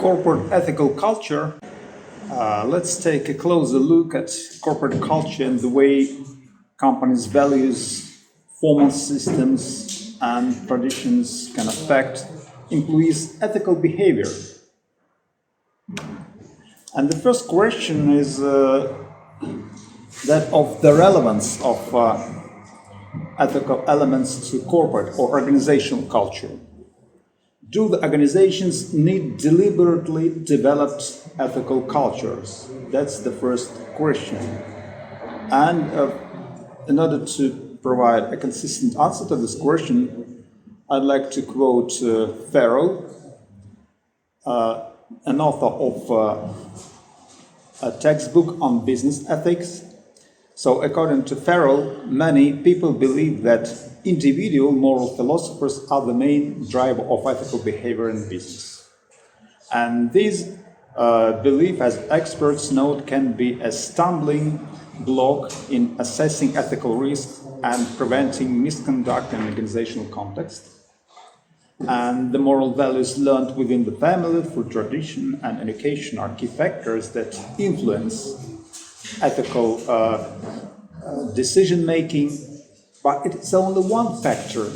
corporate ethical culture, let's take a closer look at corporate culture and the way companies' values, formal systems, and traditions can affect employees' ethical behavior. And the first question is that of the relevance of ethical elements to corporate or organizational culture. Do the organizations need deliberately developed ethical cultures? That's the first question. And in order to provide a consistent answer to this question, I'd like to quote Farrell, an author of a textbook on business ethics. So according to Farrell, many people believe that individual moral philosophers are the main driver of ethical behavior in business. And this belief, as experts note, can be a stumbling block in assessing ethical risks and preventing misconduct in organizational context. And the moral values learned within the family through tradition and education are key factors that influence ethical decision-making, but it is only one factor.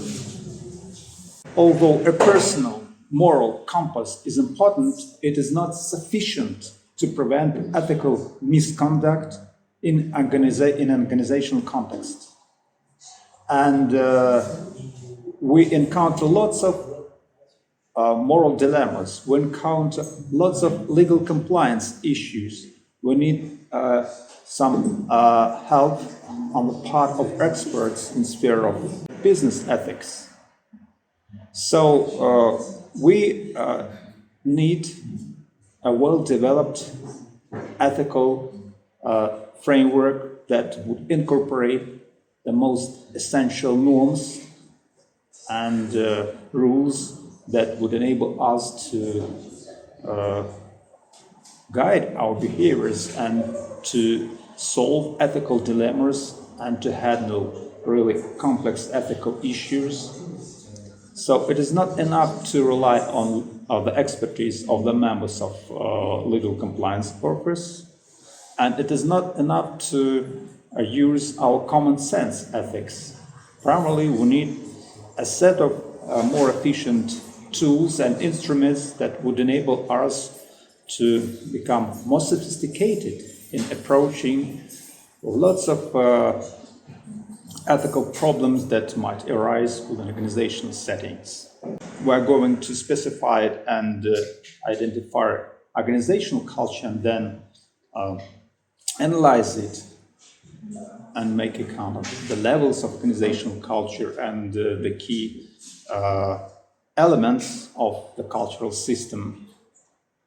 Although a personal moral compass is important, it is not sufficient to prevent ethical misconduct in an organizational context. And we encounter lots of moral dilemmas. We encounter lots of legal compliance issues. We need some help on the part of experts in sphere of business ethics. So we need a well-developed ethical framework that would incorporate the most essential norms and rules that would enable us to guide our behaviors and to solve ethical dilemmas and to handle really complex ethical issues. So it is not enough to rely on the expertise of the members of legal compliance corpus, and it is not enough to use our common sense ethics. Primarily, we need a set of more efficient tools and instruments that would enable us to become more sophisticated in approaching lots of ethical problems that might arise within organizational settings. We're going to specify it and identify organizational culture and then analyze it and make account of the levels of organizational culture and the key elements of the cultural system.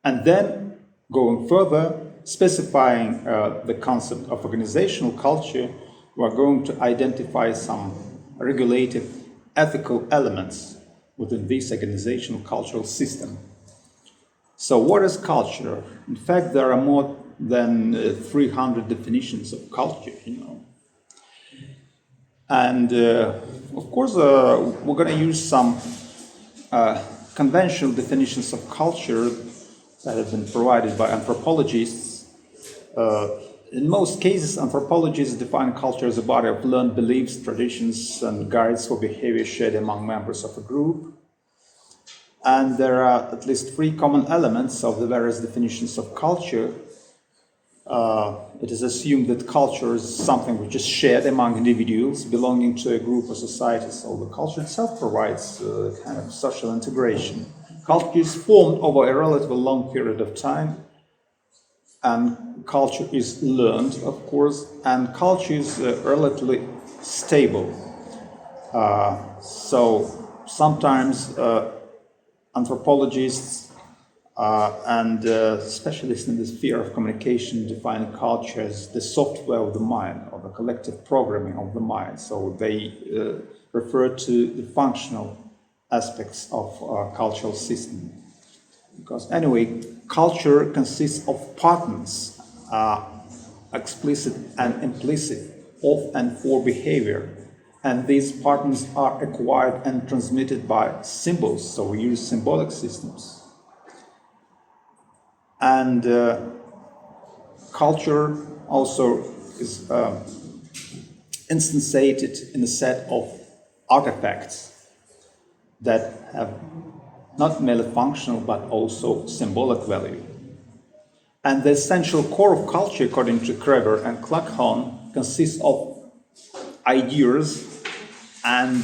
And then, going further, specifying the concept of organizational culture, we're going to identify some regulative ethical elements within this organizational cultural system. So what is culture? In fact, there are more than 300 definitions of culture, And of course, we're going to use some conventional definitions of culture that have been provided by anthropologists. In most cases, anthropologists define culture as a body of learned beliefs, traditions, and guides for behavior shared among members of a group. And there are at least three common elements of the various definitions of culture. It is assumed that culture is something which is shared among individuals belonging to a group or society, so the culture itself provides a kind of social integration. Culture is formed over a relatively long period of time, and culture is learned, of course, and culture is relatively stable. So sometimes anthropologists and specialists in the sphere of communication define culture as the software of the mind, or the collective programming of the mind. So they refer to the functional aspects of our cultural system. Because anyway, culture consists of patterns, explicit and implicit, of and for behavior. And these patterns are acquired and transmitted by symbols, so we use symbolic systems. And culture also is instantiated in a set of artifacts that have not merely functional but also symbolic value. And the essential core of culture, according to Kreber and Kluckhohn, consists of ideas and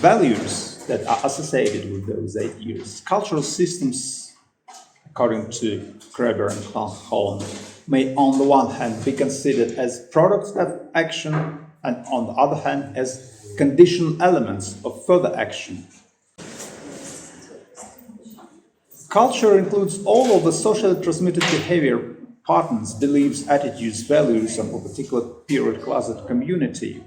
values that are associated with those ideas. Cultural systems, according to Kreber and Kluckhohn, may on the one hand be considered as products of action and on the other hand as conditional elements of further action. Culture includes all of the socially transmitted behavior, patterns, beliefs, attitudes, values of a particular period, class, or community.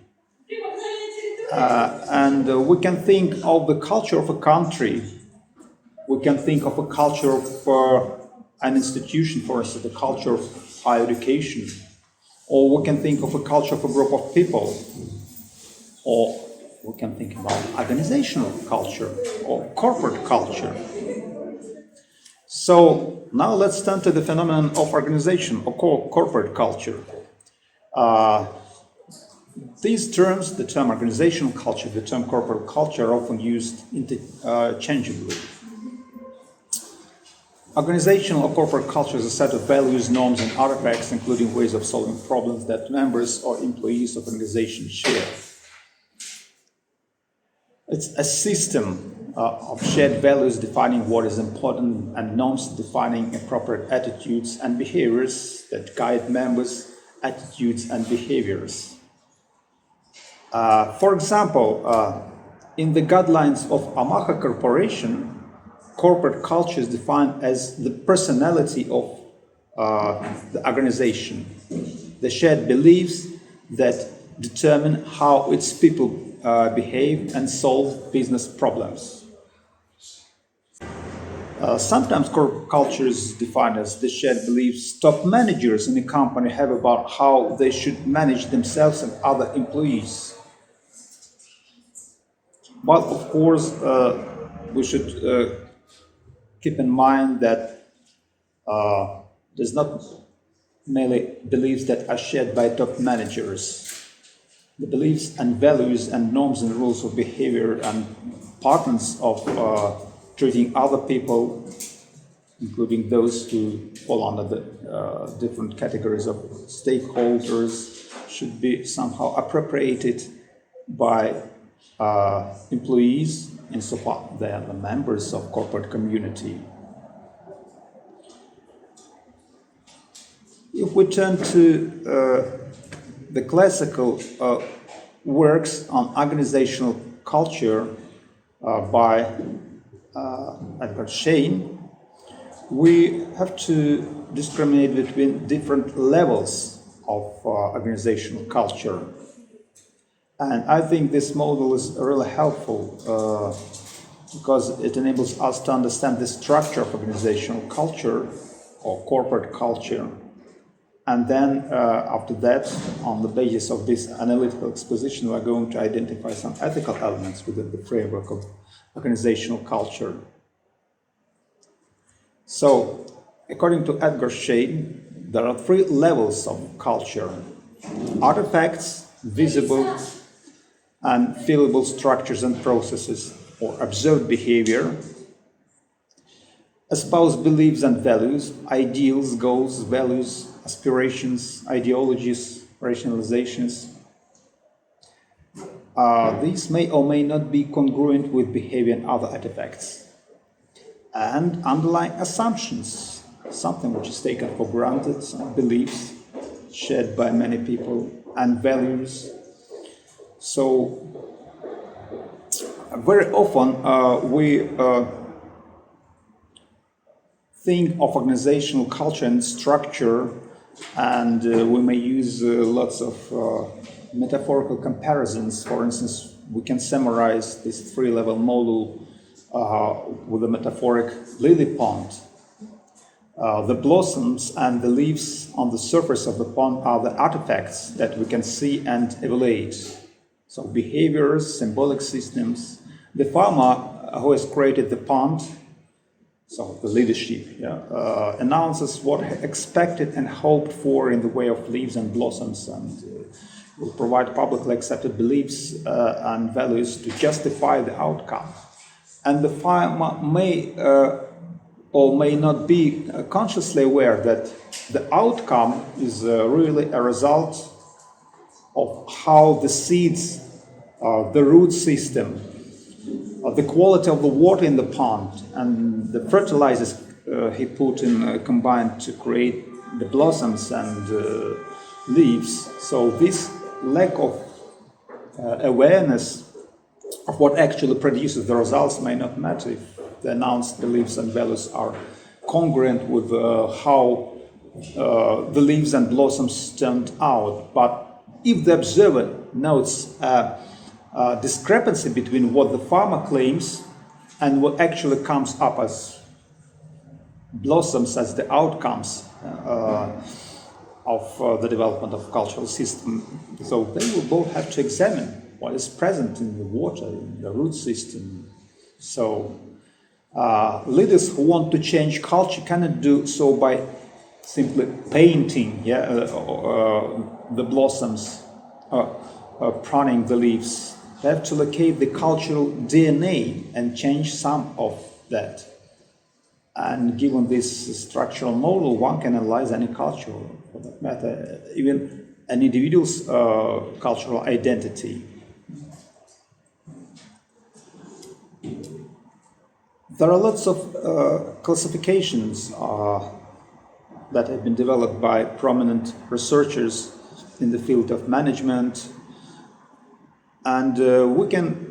And we can think of the culture of a country. We can think of a culture of an institution, for instance, the culture of higher education. Or we can think of a culture of a group of people. Or we can think about organizational culture or corporate culture. So now let's turn to the phenomenon of organization or corporate culture. These terms, the term organizational culture, the term corporate culture, are often used interchangeably. Organizational or corporate culture is a set of values, norms, and artifacts, including ways of solving problems that members or employees of organizations share. It's a system of shared values defining what is important and norms defining appropriate attitudes and behaviors that guide members' attitudes and behaviors. For example, in the guidelines of Yamaha Corporation, corporate culture is defined as the personality of the organization, the shared beliefs that determine how its people behave and solve business problems. Sometimes corporate culture is defined as the shared beliefs top managers in a company have about how they should manage themselves and other employees. But of course, we should keep in mind that there's not merely beliefs that are shared by top managers. The beliefs and values and norms and rules of behavior and patterns of treating other people, including those who fall under the different categories of stakeholders, should be somehow appropriated by employees insofar they are the members of corporate community. If we turn to the classical works on organizational culture by Edgar Schein, we have to discriminate between different levels of organizational culture. And I think this model is really helpful because it enables us to understand the structure of organizational culture or corporate culture. And then after that, on the basis of this analytical exposition, we're going to identify some ethical elements within the framework of organizational culture. So, according to Edgar Schein, there are three levels of culture: artifacts, visible and feelable structures and processes, or observed behavior, espoused beliefs and values, ideals, goals, values, aspirations, ideologies, rationalizations. These may or may not be congruent with behavior and other artifacts. And underlying assumptions, something which is taken for granted, beliefs shared by many people, and values. So, very often we think of organizational culture and structure, and we may use lots of metaphorical comparisons. For instance, we can summarize this three-level model with a metaphoric lily pond. The blossoms and the leaves on the surface of the pond are the artifacts that we can see and evaluate. So behaviors, symbolic systems. The farmer who has created the pond So the leadership announces what expected and hoped for in the way of leaves and blossoms, and will provide publicly accepted beliefs and values to justify the outcome. And the farmer may or may not be consciously aware that the outcome is really a result of how the seeds, the root system, the quality of the water in the pond, and the fertilizers he put in combined to create the blossoms and leaves. So this lack of awareness of what actually produces the results may not matter if the announced beliefs and values are congruent with how the leaves and blossoms turned out. But if the observer notes discrepancy between what the farmer claims and what actually comes up as blossoms as the outcomes of the development of cultural system. So they will both have to examine what is present in the water, in the root system. So leaders who want to change culture cannot do so by simply painting the blossoms, pruning the leaves. They have to locate the cultural DNA and change some of that. And given this structural model, one can analyze any culture, for that matter, even an individual's cultural identity. There are lots of classifications that have been developed by prominent researchers in the field of management, and we can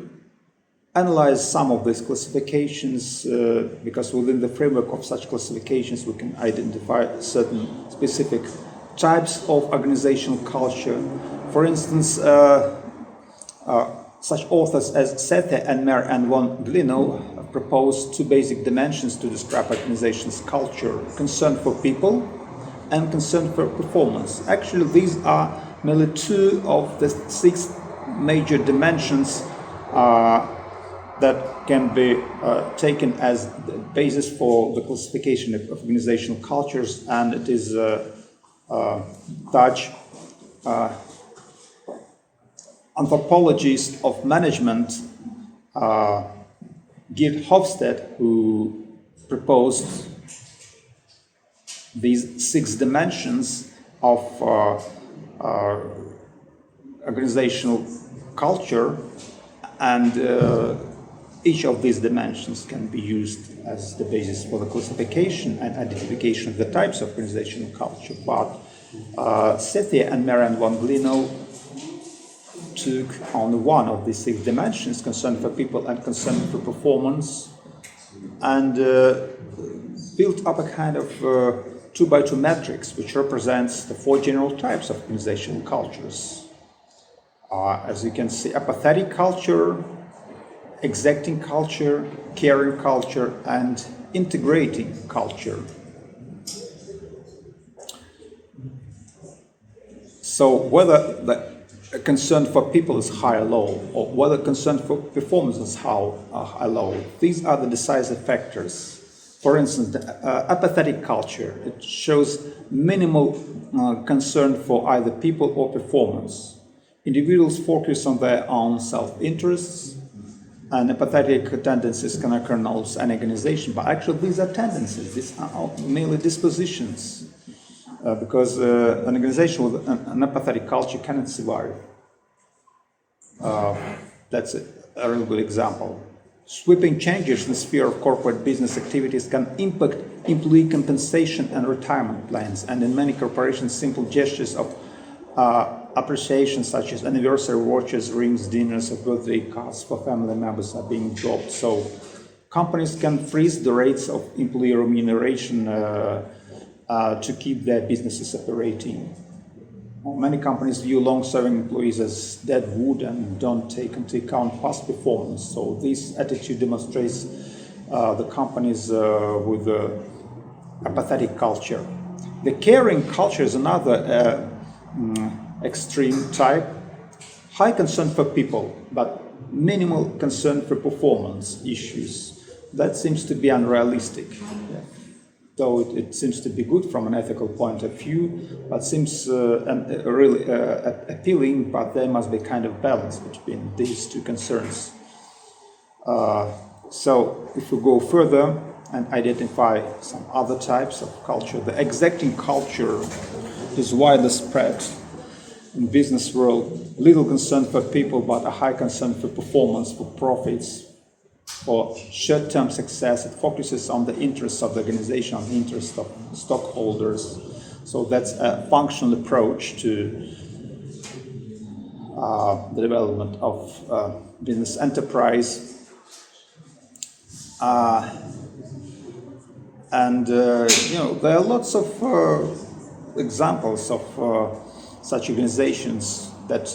analyze some of these classifications because within the framework of such classifications we can identify certain specific types of organizational culture. For instance, such authors as Sethe and Mer and von Glinow have proposed two basic dimensions to describe organization's culture: concern for people and concern for performance. Actually, these are merely two of the 6 major dimensions that can be taken as the basis for the classification of organizational cultures, and it is Dutch anthropologist of management Geert Hofstede who proposed these 6 dimensions of organizational culture, and each of these dimensions can be used as the basis for the classification and identification of the types of organizational culture. But Sethe and Mer and von Glinow took on one of these 6 dimensions, concern for people and concern for performance, and built up a kind of 2x2 matrix which represents the 4 general types of organizational cultures. As you can see, apathetic culture, exacting culture, caring culture, and integrating culture. So whether the concern for people is high or low, or whether concern for performance is high or low, these are the decisive factors. For instance, the apathetic culture, it shows minimal concern for either people or performance. Individuals focus on their own self-interests, and apathetic tendencies can occur in almost any organization. But actually, these are tendencies, these are merely dispositions, because an organization with an apathetic culture cannot survive. That's a real good example. Sweeping changes in the sphere of corporate business activities can impact employee compensation and retirement plans, and in many corporations, simple gestures of appreciation such as anniversary watches, rings, dinners, or birthday cards for family members are being dropped. So companies can freeze the rates of employee remuneration to keep their businesses operating. Many companies view long-serving employees as dead wood and don't take into account past performance. So this attitude demonstrates the companies with apathetic culture. The caring culture is another extreme type. High concern for people, but minimal concern for performance issues. that seems to be unrealistic. Yeah. Though it seems to be good from an ethical point of view, but seems really appealing, but there must be kind of balance between these two concerns. So if we go further and identify some other types of culture, the exacting culture is widely spread in business world, little concern for people, but a high concern for performance, for profits, for short-term success. It focuses on the interests of the organization, on the interests of stockholders. So that's a functional approach to the development of business enterprise. There are lots of examples of such organizations that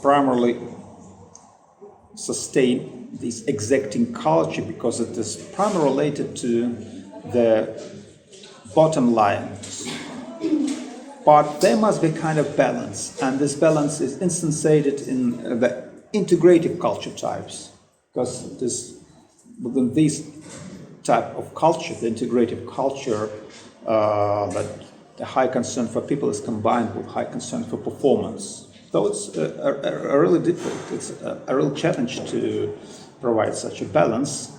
primarily sustain this exacting culture because it is primarily related to the bottom line. But there must be kind of balance, and this balance is instantiated in the integrative culture types, because within this type of culture, the integrative culture, that the high concern for people is combined with high concern for performance. So it's a really difficult, it's a real challenge to provide such a balance.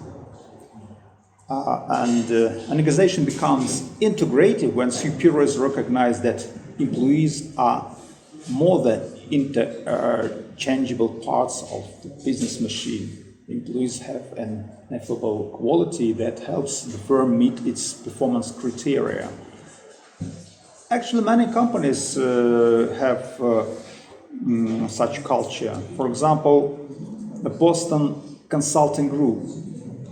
An organization becomes integrative when superiors recognize that employees are more than interchangeable parts of the business machine. Employees have an ineffable quality that helps the firm meet its performance criteria. Actually, many companies have such culture. For example, the Boston Consulting Group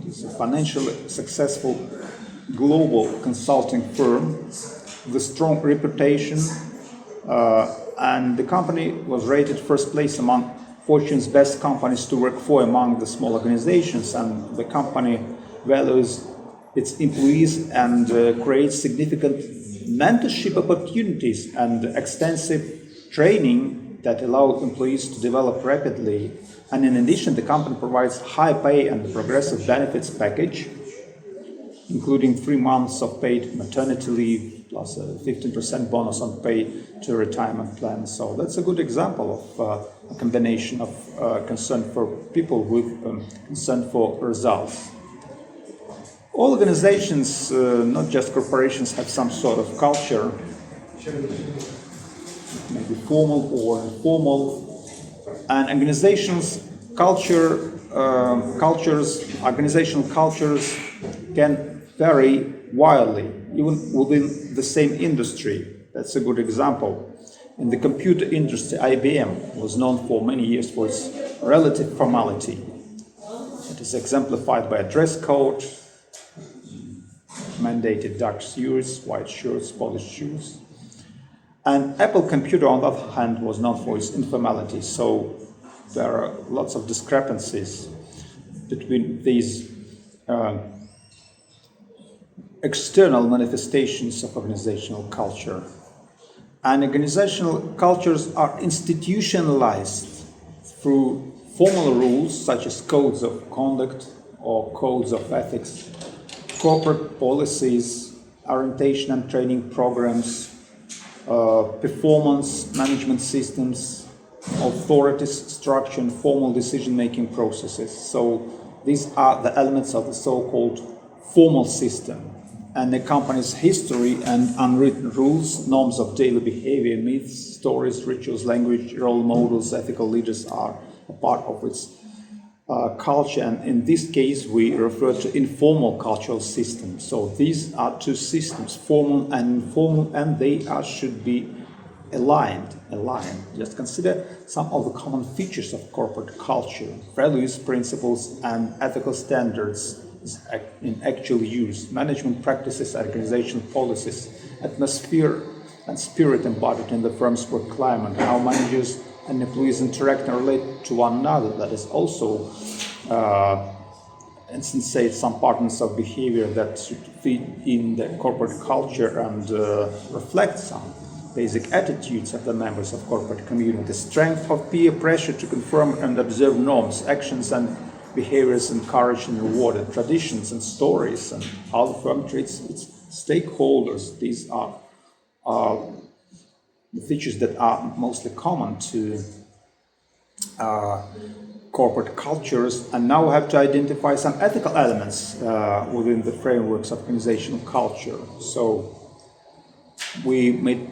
is a financially successful global consulting firm with a strong reputation, and the company was rated first place among Fortune's best companies to work for among the small organizations, and the company values its employees and creates significant mentorship opportunities and extensive training that allow employees to develop rapidly. And in addition, the company provides high pay and progressive benefits package, including 3 months of paid maternity leave plus a 15% bonus on pay to retirement plan. So that's a good example of a combination of concern for people with concern for results. All organizations, not just corporations, have some sort of culture, maybe formal or informal. And organizational cultures can vary wildly, even within the same industry. That's a good example. In the computer industry, IBM was known for many years for its relative formality. It is exemplified by a dress code, mandated dark suits, white shirts, polished shoes. And Apple Computer, on the other hand, was known for its informality. So there are lots of discrepancies between these external manifestations of organizational culture. And organizational cultures are institutionalized through formal rules such as codes of conduct or codes of ethics, corporate policies, orientation and training programs, performance management systems, authorities structure, and formal decision-making processes. So these are the elements of the so-called formal system. And the company's history and unwritten rules, norms of daily behavior, myths, stories, rituals, language, role models, ethical leaders are a part of its culture. And in this case, we refer to informal cultural systems. So these are two systems, formal and informal, and they should be aligned. Just consider some of the common features of corporate culture: values, principles, and ethical standards in actual use, management practices, organizational policies, atmosphere and spirit embodied in the firm's work climate, how managers and employees interact and relate to one another. That is also insensate some patterns of behavior that should fit in the corporate culture and reflect some basic attitudes of the members of corporate community. Strength of peer pressure to confirm and observe norms, actions, and behaviors encouraged and rewarded, traditions and stories, and how the firm treats its stakeholders. These are the features that are mostly common to corporate cultures, and now we have to identify some ethical elements within the frameworks of organizational culture. So we may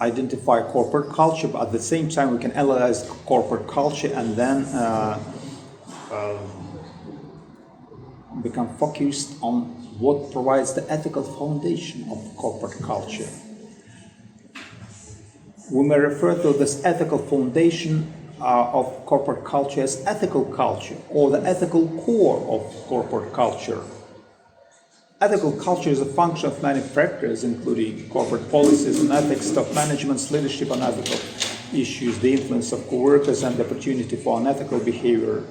identify corporate culture, but at the same time we can analyze corporate culture and then become focused on what provides the ethical foundation of corporate culture. We may refer to this ethical foundation of corporate culture as ethical culture, or the ethical core of corporate culture. Ethical culture is a function of many factors, including corporate policies and ethics, top management's leadership on ethical issues, the influence of co-workers, and the opportunity for unethical behavior.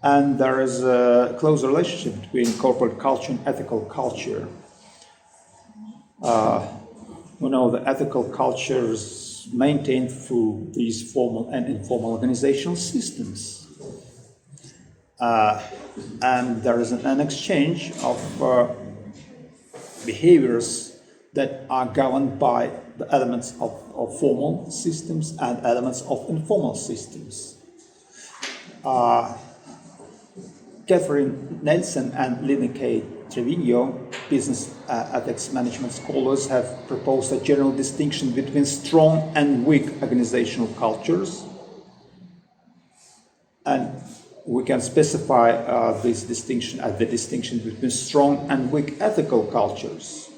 And there is a close relationship between corporate culture and ethical culture. We know that ethical culture is maintained through these formal and informal organizational systems. And there is an exchange of behaviors that are governed by the elements of formal systems and elements of informal systems. Catherine Nelson and Lineke Trevino, business ethics management scholars, have proposed a general distinction between strong and weak organizational cultures. And we can specify this distinction as the distinction between strong and weak ethical cultures.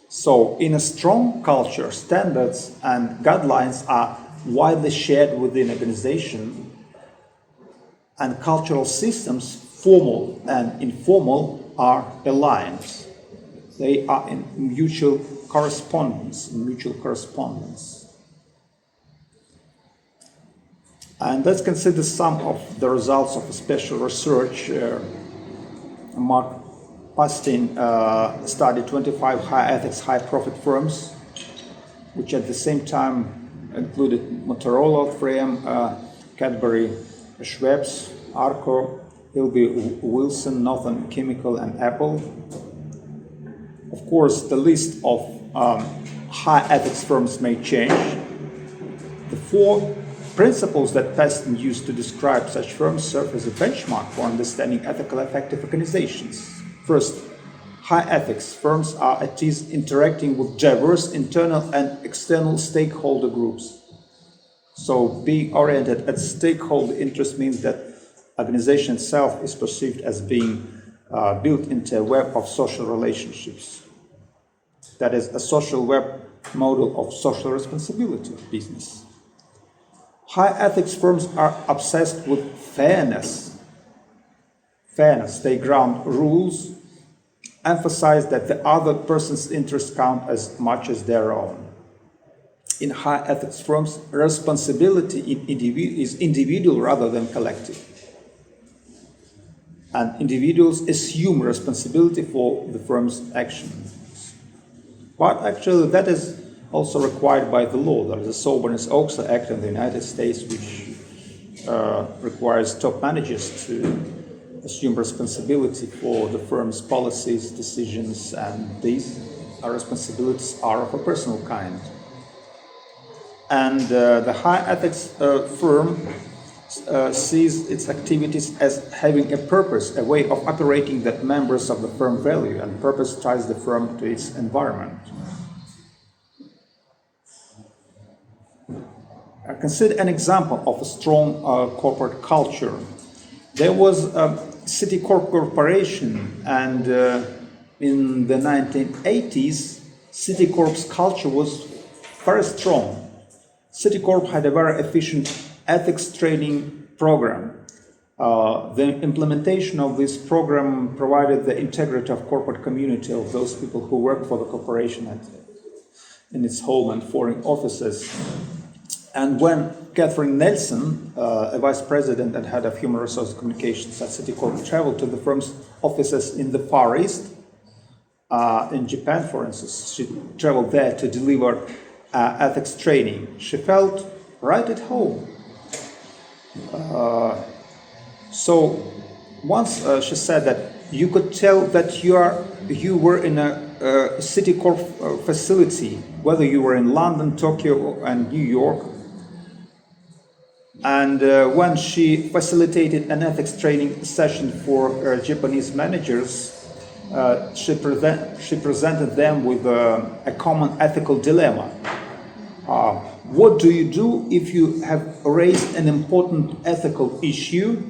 So in a strong culture, standards and guidelines are widely shared within an organization, and cultural systems, formal and informal, are aligned. They are in mutual correspondence. And let's consider some of the results of a special research. Mark Pastin studied 25 high ethics, high profit firms, which at the same time included Motorola, 3M, Cadbury, Schweppes, Arco, Ilby Wilson, Northern Chemical, and Apple. Of course, the list of high ethics firms may change. The four principles that Paston used to describe such firms serve as a benchmark for understanding ethical effective organizations. First, high ethics firms are at ease interacting with diverse internal and external stakeholder groups. So being oriented at stakeholder interest means that organization itself is perceived as being built into a web of social relationships. That is a social web model of social responsibility of business. High ethics firms are obsessed with fairness. They ground rules, emphasize that the other person's interests count as much as their own. In high ethics firms, responsibility is individual rather than collective. And individuals assume responsibility for the firm's actions. But actually that is also required by the law. There is a Sarbanes-Oxley Act in the United States which requires top managers to assume responsibility for the firm's policies, decisions, and these responsibilities are of a personal kind. And the high ethics firm sees its activities as having a purpose, a way of operating that members of the firm value, and purpose ties the firm to its environment. Consider an example of a strong corporate culture. There was Citicorp Corporation, and in the 1980s, Citicorp's culture was very strong. Citicorp had a very efficient ethics training program. The implementation of this program provided the integrity of corporate community of those people who work for the corporation in its home and foreign offices. And when Catherine Nelson, a vice president and head of human resource communications at Citicorp, traveled to the firm's offices in the Far East, in Japan, for instance, she traveled there to deliver ethics training. She felt right at home. So once she said that you could tell that you were in a Citicorp facility, whether you were in London, Tokyo, and New York. And when she facilitated an ethics training session for Japanese managers, she presented them with a common ethical dilemma. What do you do if you have raised an important ethical issue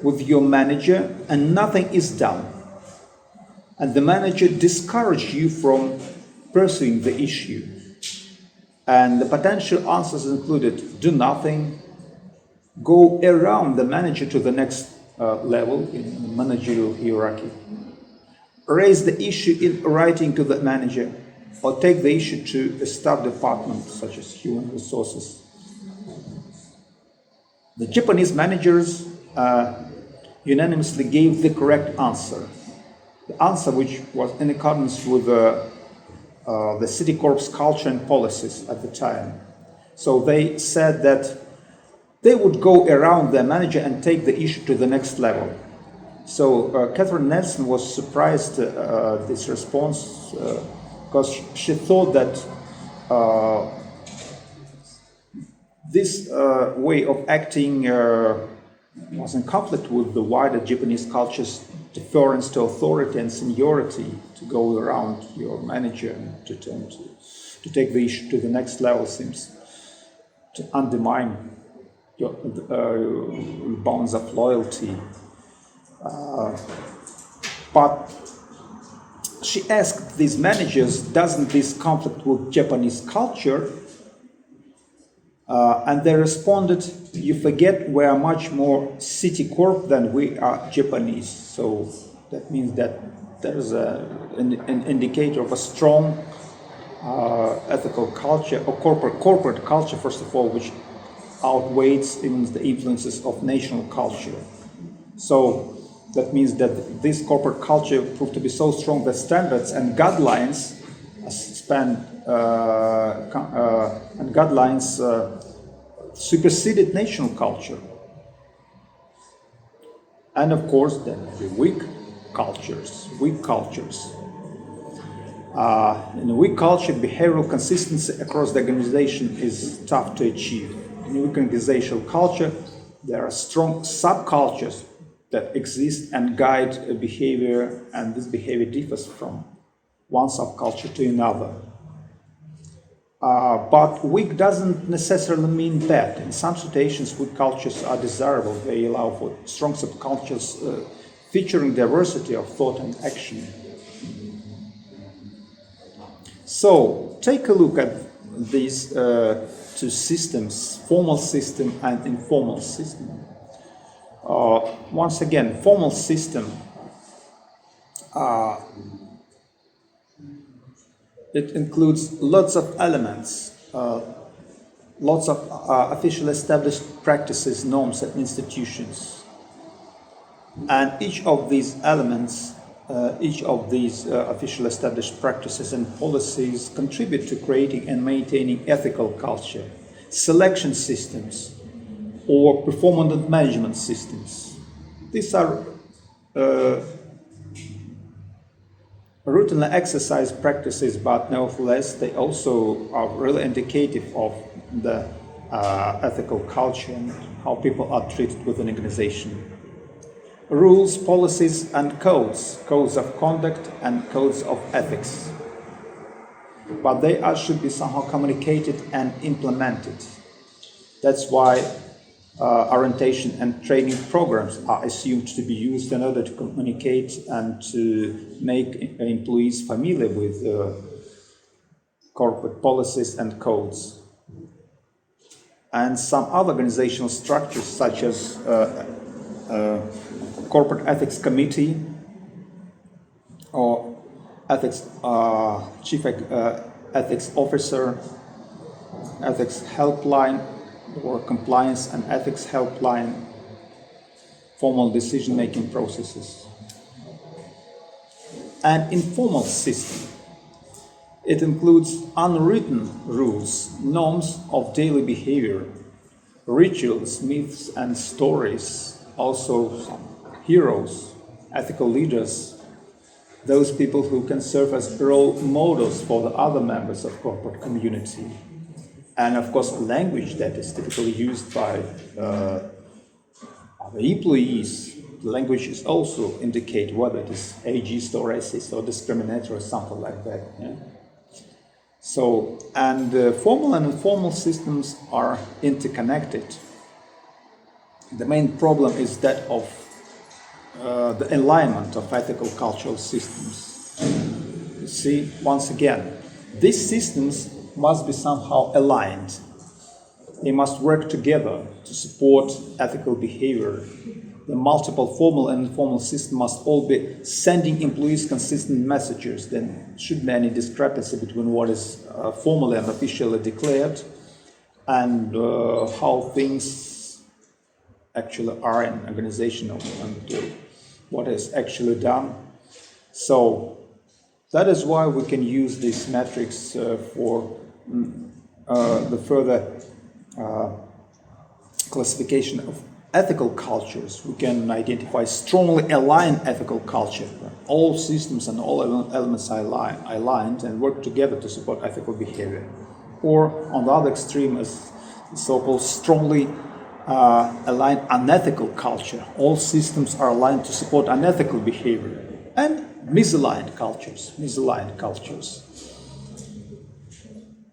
with your manager and nothing is done? And the manager discourages you from pursuing the issue. And the potential answers included: do nothing, go around the manager to the next level in the managerial hierarchy, raise the issue in writing to the manager, or take the issue to a staff department such as human resources. The Japanese managers unanimously gave the correct answer. The answer which was in accordance with the Citicorp's culture and policies at the time. So they said that they would go around their manager and take the issue to the next level. So Catherine Nelson was surprised this response because she thought that this way of acting was in conflict with the wider Japanese culture's deference to authority and seniority, to go around your manager and to take the issue to the next level seems to undermine your bonds of loyalty. But she asked these managers, doesn't this conflict with Japanese culture? And they responded, you forget we are much more Citicorp than we are Japanese. So that means that there is an indicator of a strong ethical culture, or corporate culture, first of all, which outweighs even the influences of national culture. So that means that this corporate culture proved to be so strong that standards and guidelines superseded national culture. And of course, there may be weak cultures. In a weak culture, behavioral consistency across the organization is tough to achieve. In a weak organizational culture, there are strong subcultures that exist and guide behavior, and this behavior differs from one subculture to another. But weak doesn't necessarily mean bad. In some situations, weak cultures are desirable. They allow for strong subcultures featuring diversity of thought and action. So, take a look at these two systems, formal system and informal system. Once again, formal system, it includes lots of elements, lots of officially established practices, norms, and institutions. And each of these elements, officially established practices and policies contribute to creating and maintaining ethical culture, selection systems, or performance and management systems. These are routinely exercised practices, but nevertheless, they also are really indicative of the ethical culture and how people are treated within an organization. Rules, policies, and codes of conduct and codes of ethics. But they should be somehow communicated and implemented. That's why orientation and training programs are assumed to be used in order to communicate and to make employees familiar with corporate policies and codes. And some other organizational structures, such as Corporate Ethics Committee or Chief Ethics Officer, Ethics Helpline, or Compliance and Ethics Helpline, formal decision-making processes. An informal system. It includes unwritten rules, norms of daily behavior, rituals, myths, and stories, also heroes, ethical leaders, those people who can serve as role models for the other members of corporate community. And of course, language that is typically used by the employees. The language is also indicate whether it is ageist or racist or discriminatory or something like that. Yeah? So, and formal and informal systems are interconnected. The main problem is that of the alignment of ethical cultural systems. You see, once again, these systems must be somehow aligned. They must work together to support ethical behavior. The multiple formal and informal systems must all be sending employees consistent messages. Then shouldn't be any discrepancy between what is formally and officially declared and how things actually are in organizational and what is actually done. So that is why we can use these metrics for the further classification of ethical cultures. We can identify strongly aligned ethical culture. All systems and all elements are aligned and work together to support ethical behavior. Or on the other extreme is so-called strongly aligned unethical culture. All systems are aligned to support unethical behavior. And misaligned cultures.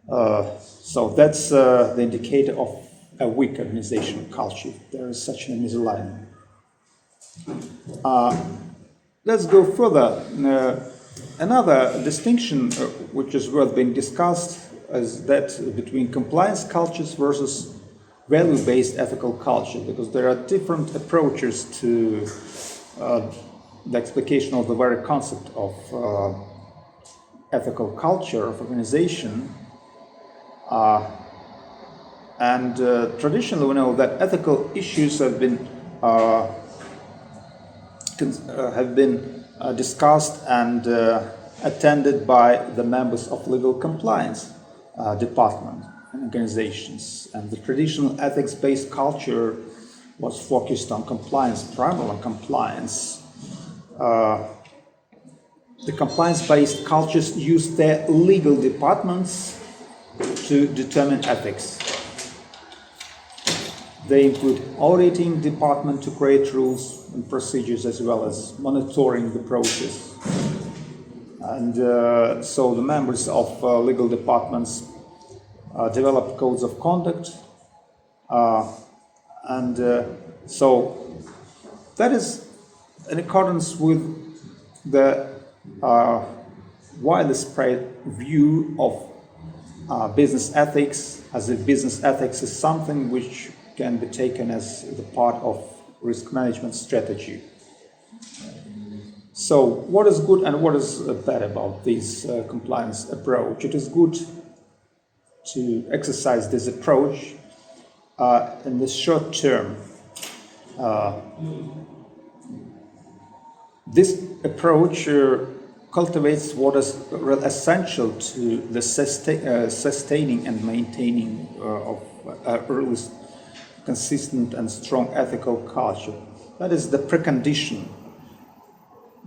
So that's the indicator of a weak organizational culture. There is such a misalignment. Let's go further. Another distinction which is worth being discussed is that between compliance cultures versus value-based ethical culture, because there are different approaches to the explication of the very concept of ethical culture of organization. Traditionally, we know that ethical issues have been discussed and attended by the members of legal compliance department and organizations. And the traditional ethics-based culture was focused on compliance, primarily on compliance. The compliance-based cultures use their legal departments to determine ethics. They include auditing department to create rules and procedures as well as monitoring the process. And so the members of legal departments develop codes of conduct. So that is in accordance with the widely spread view of business ethics, as if business ethics is something which can be taken as the part of risk management strategy. So what is good and what is bad about this compliance approach? It is good to exercise this approach in the short term. This approach cultivates what is essential to the sustaining and maintaining of early consistent and strong ethical culture. That is the precondition,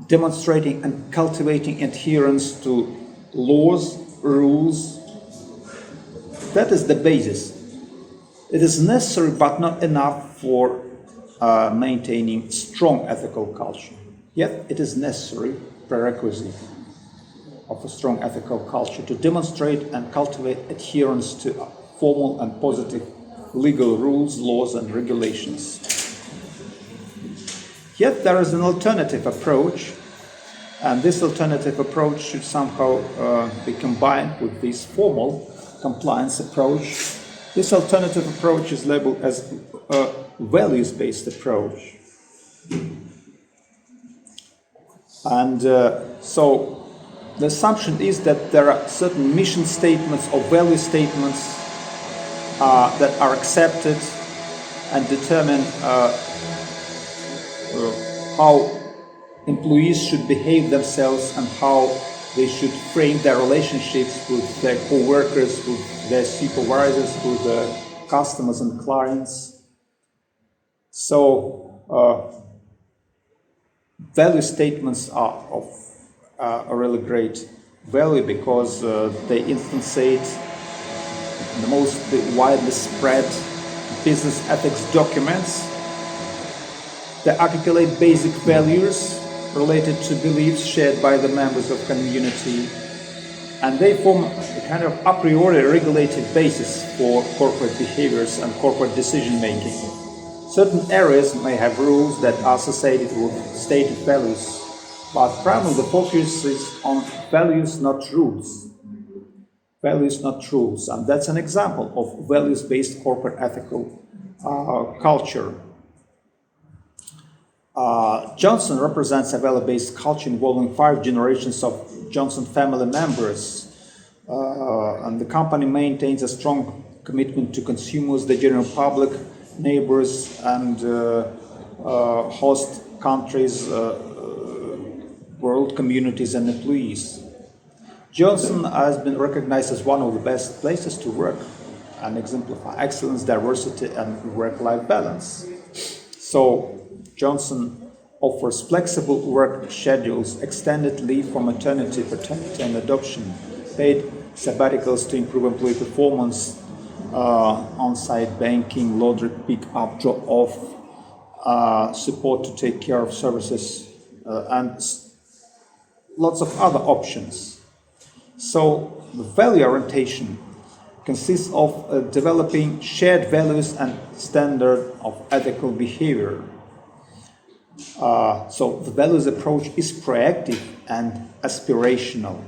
demonstrating and cultivating adherence to laws, rules. That is the basis. It is necessary but not enough for maintaining strong ethical culture. Yet it is necessary prerequisite of a strong ethical culture to demonstrate and cultivate adherence to formal and positive legal rules, laws, and regulations. Yet there is an alternative approach, and this alternative approach should somehow be combined with this formal compliance approach. This alternative approach is labeled as a values-based approach. And so the assumption is that there are certain mission statements or value statements that are accepted and determine how employees should behave themselves and how they should frame their relationships with their co-workers, with their supervisors, with the customers and clients. So value statements are of a really great value because they instantiate the most widely spread business ethics documents. They articulate basic values related to beliefs shared by the members of community, and they form a kind of a priori regulated basis for corporate behaviors and corporate decision making. Certain areas may have rules that are associated with stated values, but primarily the focus is on values, not rules. Values, not rules, and that's an example of values-based corporate ethical culture. Johnson represents a value-based culture involving 5 generations of Johnson family members, and the company maintains a strong commitment to consumers, the general public, neighbors, and host countries, world communities, and employees. Johnson has been recognized as one of the best places to work and exemplify excellence, diversity, and work-life balance. So Johnson offers flexible work schedules, extended leave for maternity, paternity, and adoption, paid sabbaticals to improve employee performance, on-site banking, laundry pick-up, drop-off, support to take care of services, and lots of other options. So the value orientation consists of developing shared values and standard of ethical behavior. So the values approach is proactive and aspirational.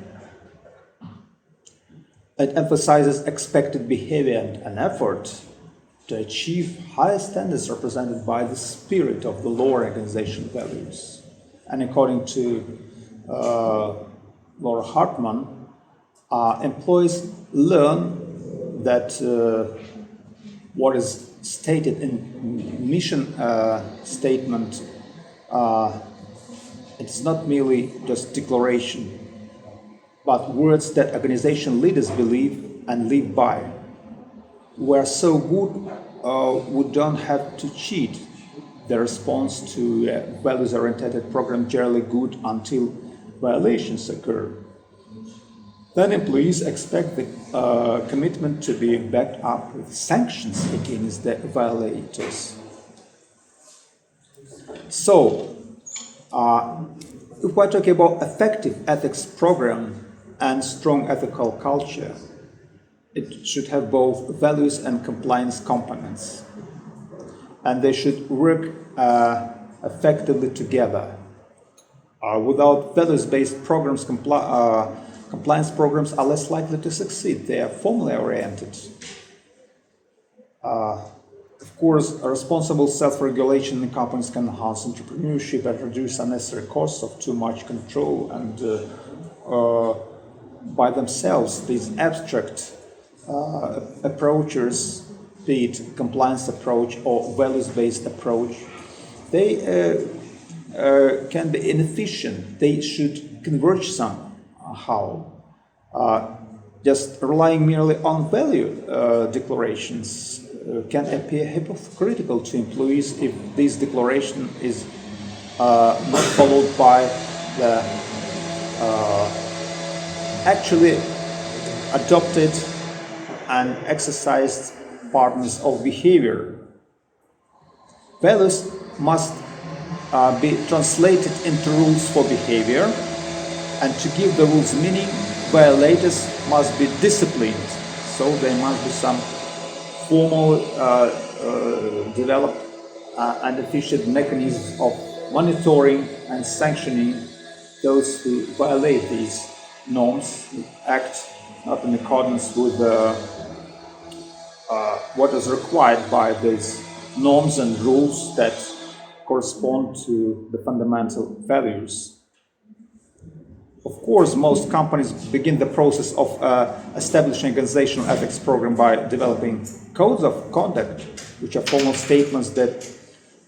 It emphasizes expected behavior and effort to achieve higher standards represented by the spirit of the lower organization values. And according to Laura Hartman, employees learn that what is stated in mission statement, it's not merely just declaration, but words that organization leaders believe and live by. We're so good, we don't have to cheat. The response to a values-oriented program generally good until violations occur. Then employees expect the commitment to be backed up with sanctions against the violators. So, if we're talking about effective ethics program and strong ethical culture, it should have both values and compliance components. And they should work effectively together. Without values-based programs, compliance programs are less likely to succeed. They are formally oriented. Of course, a responsible self-regulation in companies can enhance entrepreneurship and reduce unnecessary costs of too much control. And by themselves, these abstract approaches, be it compliance approach or values-based approach, they can be inefficient. They should converge somehow. Just relying merely on value declarations can appear hypocritical to employees if this declaration is not followed by the actually adopted and exercised patterns of behavior. Values must be translated into rules for behavior, and to give the rules meaning, violators must be disciplined. So there must be some formal developed and efficient mechanisms of monitoring and sanctioning those who violate these norms, who act not in accordance with what is required by these norms and rules that correspond to the fundamental values. Of course, most companies begin the process of establishing an organizational ethics program by developing codes of conduct, which are formal statements that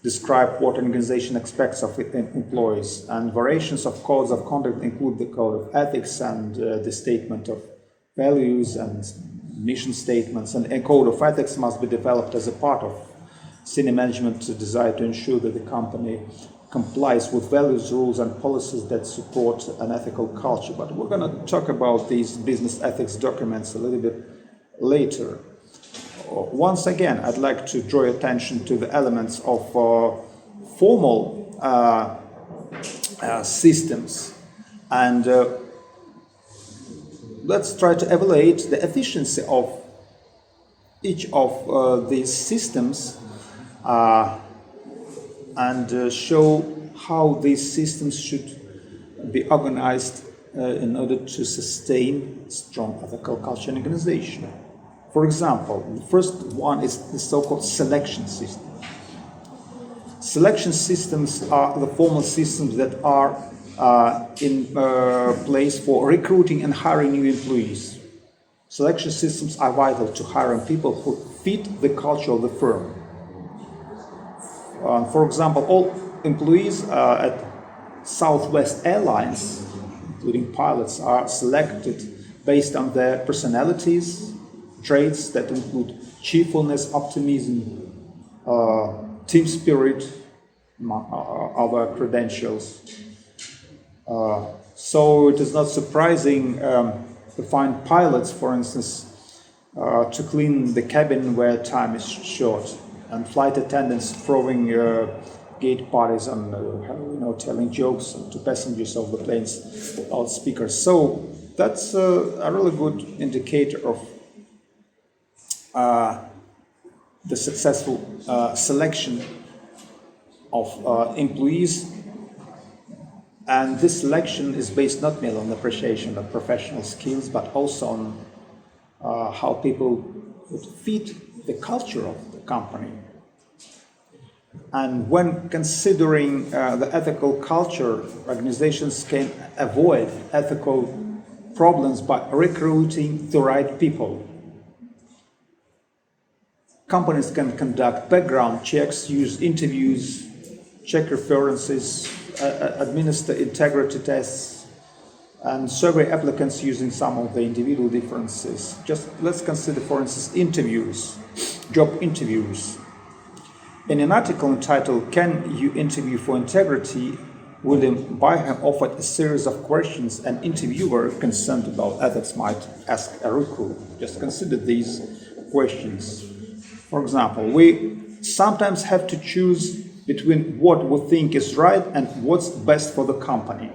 describe what an organization expects of its employees. And variations of codes of conduct include the code of ethics and the statement of values and mission statements, and a code of ethics must be developed as a part of senior management desire to ensure that the company complies with values, rules, and policies that support an ethical culture. But we're going to talk about these business ethics documents a little bit later. Once again, I'd like to draw your attention to the elements of formal systems, and let's try to evaluate the efficiency of each of these systems and show how these systems should be organized in order to sustain strong ethical culture and organization. For example, the first one is the so-called selection system. Selection systems are the formal systems that are in place for recruiting and hiring new employees. Selection systems are vital to hiring people who fit the culture of the firm. For example, all employees at Southwest Airlines, including pilots, are selected based on their personalities, traits that include cheerfulness, optimism, team spirit, other credentials. So it is not surprising to find pilots, for instance, to clean the cabin where time is short, and flight attendants throwing gate parties and telling jokes to passengers of the plane's loudspeakers. So that's a really good indicator of the successful selection of employees, and this selection is based not merely on appreciation of professional skills, but also on how people would fit the culture of the company. And when considering the ethical culture, organizations can avoid ethical problems by recruiting the right people. Companies can conduct background checks, use interviews, check references, administer integrity tests, and survey applicants using some of the individual differences. Just let's consider, for instance, interviews, job interviews. In an article entitled "Can You Interview for Integrity?", William Byham offered a series of questions an interviewer concerned about ethics might ask a recruit. Just consider these questions. For example, we sometimes have to choose between what we think is right and what's best for the company.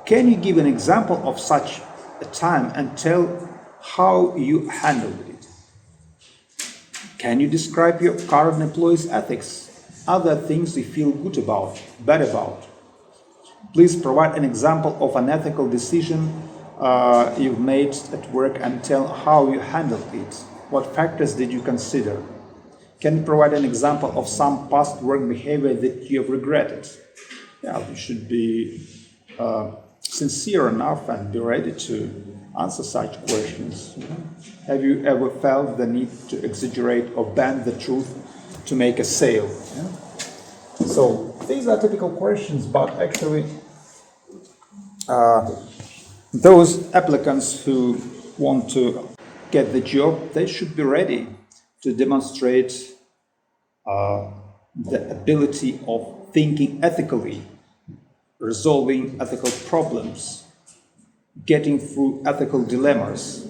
Can you give an example of such a time and tell how you handled it? Can you describe your current employees' ethics? Are there things you feel good about, bad about? Please provide an example of an ethical decision you've made at work and tell how you handled it. What factors did you consider? Can you provide an example of some past work behavior that you have regretted? Yeah, you should be sincere enough and be ready to answer such questions. Have you ever felt the need to exaggerate or bend the truth to make a sale? Yeah? So these are typical questions, but actually those applicants who want to get the job, they should be ready to demonstrate the ability of thinking ethically, resolving ethical problems, getting through ethical dilemmas.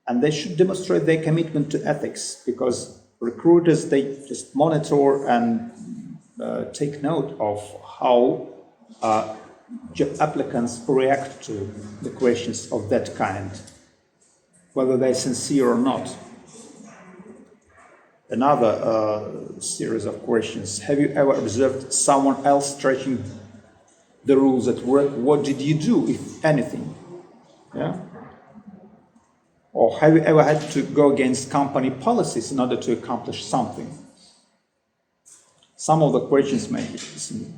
And they should demonstrate their commitment to ethics, because recruiters, they just monitor and take note of how job applicants react to the questions of that kind, whether they're sincere or not. Another series of questions. Have you ever observed someone else stretching the rules at work? What did you do, if anything? Yeah? Or have you ever had to go against company policies in order to accomplish something? Some of the questions may seem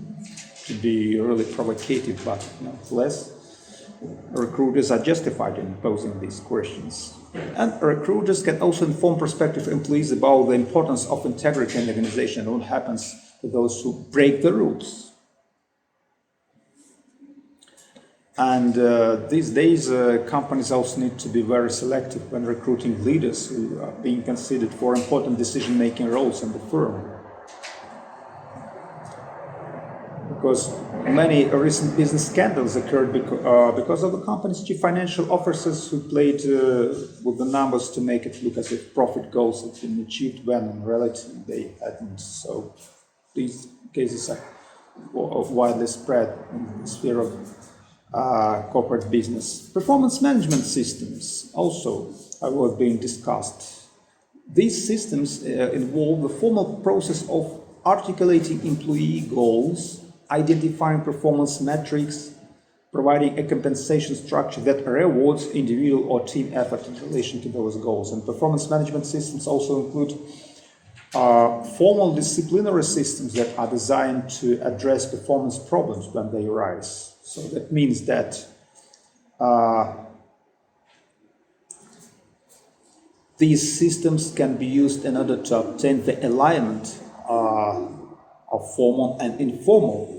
to be really provocative, but nonetheless, recruiters are justified in posing these questions. And recruiters can also inform prospective employees about the importance of integrity in the organization and what happens to those who break the rules. And these days, companies also need to be very selective when recruiting leaders who are being considered for important decision-making roles in the firm. Because many recent business scandals occurred because of the company's chief financial officers who played with the numbers to make it look as if profit goals had been achieved when in reality they hadn't. So these cases are widely spread in the sphere of corporate business. Performance management systems also were being discussed. These systems involve the formal process of articulating employee goals, identifying performance metrics, providing a compensation structure that rewards individual or team effort in relation to those goals. And performance management systems also include formal disciplinary systems that are designed to address performance problems when they arise. So that means that these systems can be used in order to obtain the alignment of formal and informal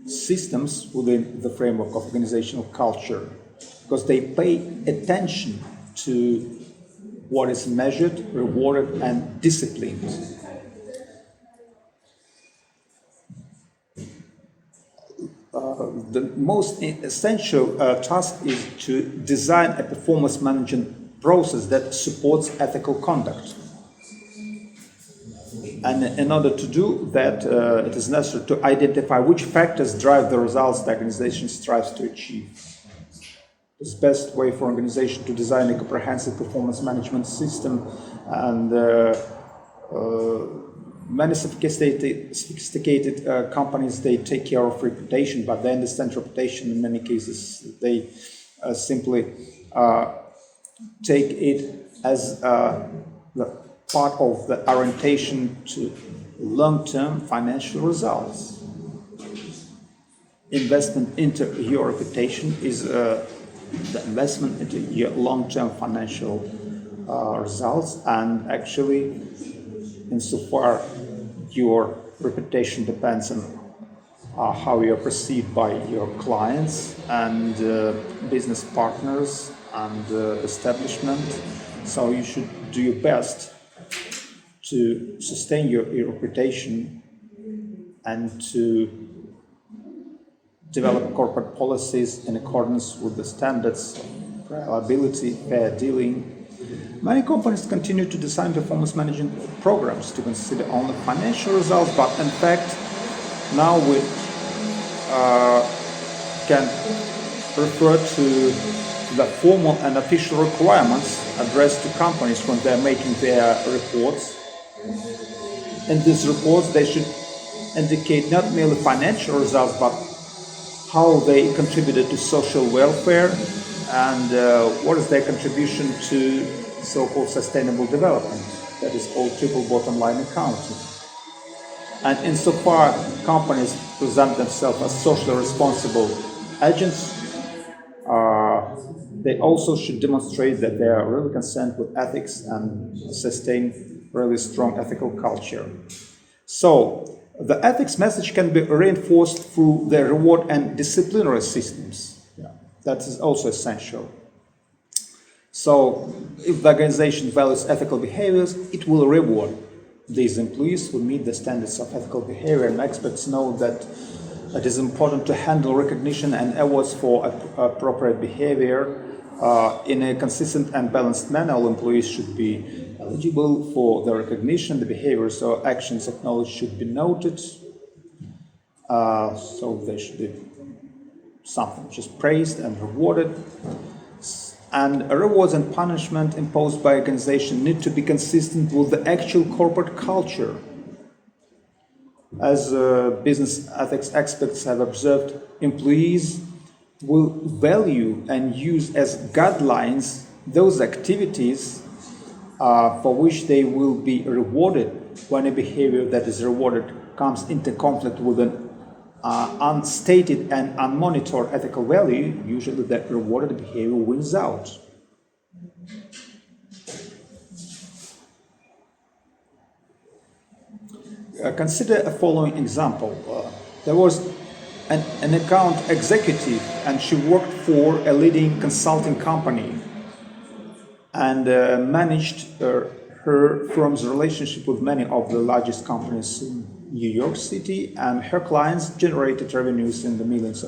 systems within the framework of organizational culture, because they pay attention to what is measured, rewarded, and disciplined. The most essential task is to design a performance management process that supports ethical conduct. And in order to do that, it is necessary to identify which factors drive the results the organization strives to achieve. The best way for an organization to design a comprehensive performance management system, and many sophisticated companies, they take care of reputation, but they understand reputation in many cases. They simply take it as the part of the orientation to long-term financial results. Investment into your reputation is the investment into your long-term financial results, and actually, insofar your reputation depends on how you're perceived by your clients and business partners and establishment. So you should do your best to sustain your reputation and to develop corporate policies in accordance with the standards of reliability, fair dealing. Many companies continue to design performance management programs to consider only financial results, but in fact, now we can refer to the formal and official requirements addressed to companies when they're making their reports. In these reports, they should indicate not merely financial results, but how they contributed to social welfare and what is their contribution to so-called sustainable development, that is called triple bottom line accounting. And insofar companies present themselves as socially responsible agents, they also should demonstrate that they are really concerned with ethics and sustain really strong ethical culture. So the ethics message can be reinforced through the reward and disciplinary systems. Yeah, that is also essential. So if the organization values ethical behaviors, it will reward these employees who meet the standards of ethical behavior, and experts know that it is important to handle recognition and awards for appropriate behavior in a consistent and balanced manner. All employees should be eligible for the recognition. The behaviors or actions acknowledged should be noted. So they should be something which is praised and rewarded. And rewards and punishment imposed by organization need to be consistent with the actual corporate culture. As business ethics experts have observed, employees will value and use as guidelines those activities for which they will be rewarded when a behavior that is rewarded comes into conflict with an unstated and unmonitored ethical value. Usually that rewarded behavior wins out. Consider a following example. There was an account executive, and she worked for a leading consulting company and managed her firm's relationship with many of the largest companies in New York City, and her clients generated revenues in the millions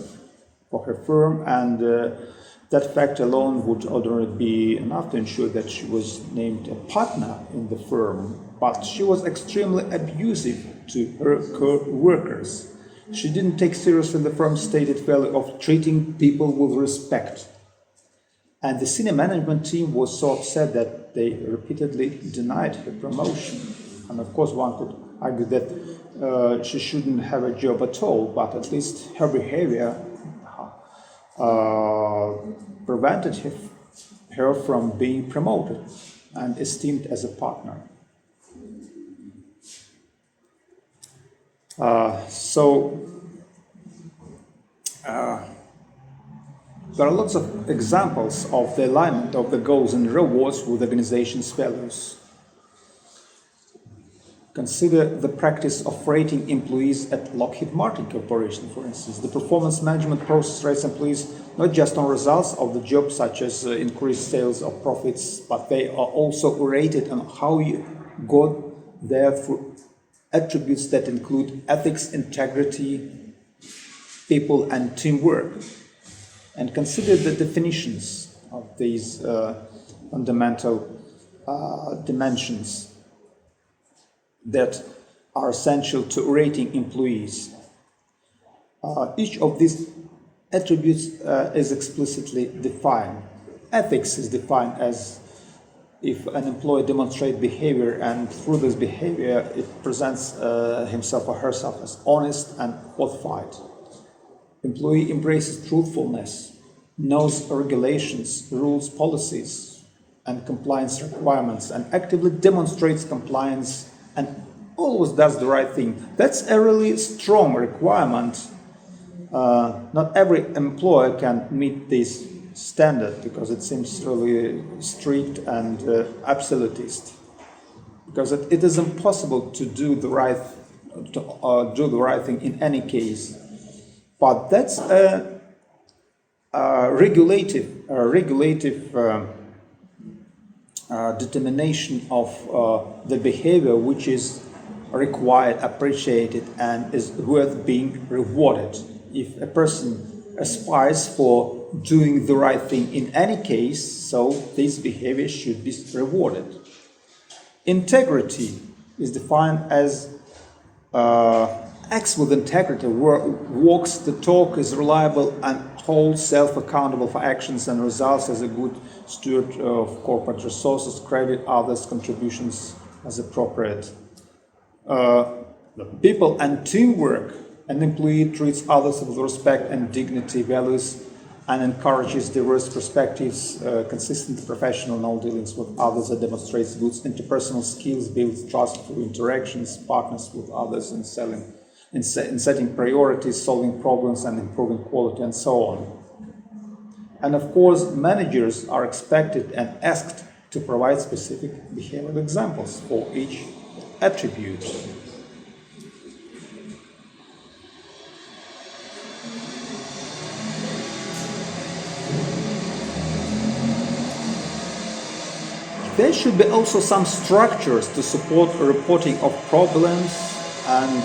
for her firm, and that fact alone would ordinarily be enough to ensure that she was named a partner in the firm. But she was extremely abusive to her co-workers. She didn't take seriously the firm's stated value of treating people with respect. And the senior management team was so upset that they repeatedly denied her promotion. And of course, one could argue that she shouldn't have a job at all, but at least her behavior prevented her from being promoted and esteemed as a partner. There are lots of examples of the alignment of the goals and rewards with the organization's values. Consider the practice of rating employees at Lockheed Martin Corporation, for instance. The performance management process rates employees not just on results of the job, such as increased sales or profits, but they are also rated on how you got there through attributes that include ethics, integrity, people, and teamwork. And consider the definitions of these fundamental dimensions that are essential to rating employees. Each of these attributes is explicitly defined. Ethics is defined as if an employee demonstrates behavior, and through this behavior it presents himself or herself as honest and qualified. Employee embraces truthfulness, knows regulations, rules, policies, and compliance requirements, and actively demonstrates compliance and always does the right thing. That's a really strong requirement. Not every employer can meet this standard because it seems really strict and absolutist. Because it is impossible to do the right thing in any case. But that's a regulative determination of the behavior which is required, appreciated, and is worth being rewarded. If a person aspires for doing the right thing in any case, so this behavior should be rewarded. Integrity is defined as acts with integrity, walks the talk, is reliable, and holds self accountable for actions and results as a good steward of corporate resources, credit others' contributions as appropriate. People and teamwork. An employee treats others with respect and dignity, values and encourages diverse perspectives, consistent professional in all dealings with others, that demonstrates good interpersonal skills, builds trustful interactions, partners with others in setting priorities, solving problems and improving quality, and so on. And of course, managers are expected and asked to provide specific behavioral examples for each attribute. There should be also some structures to support reporting of problems and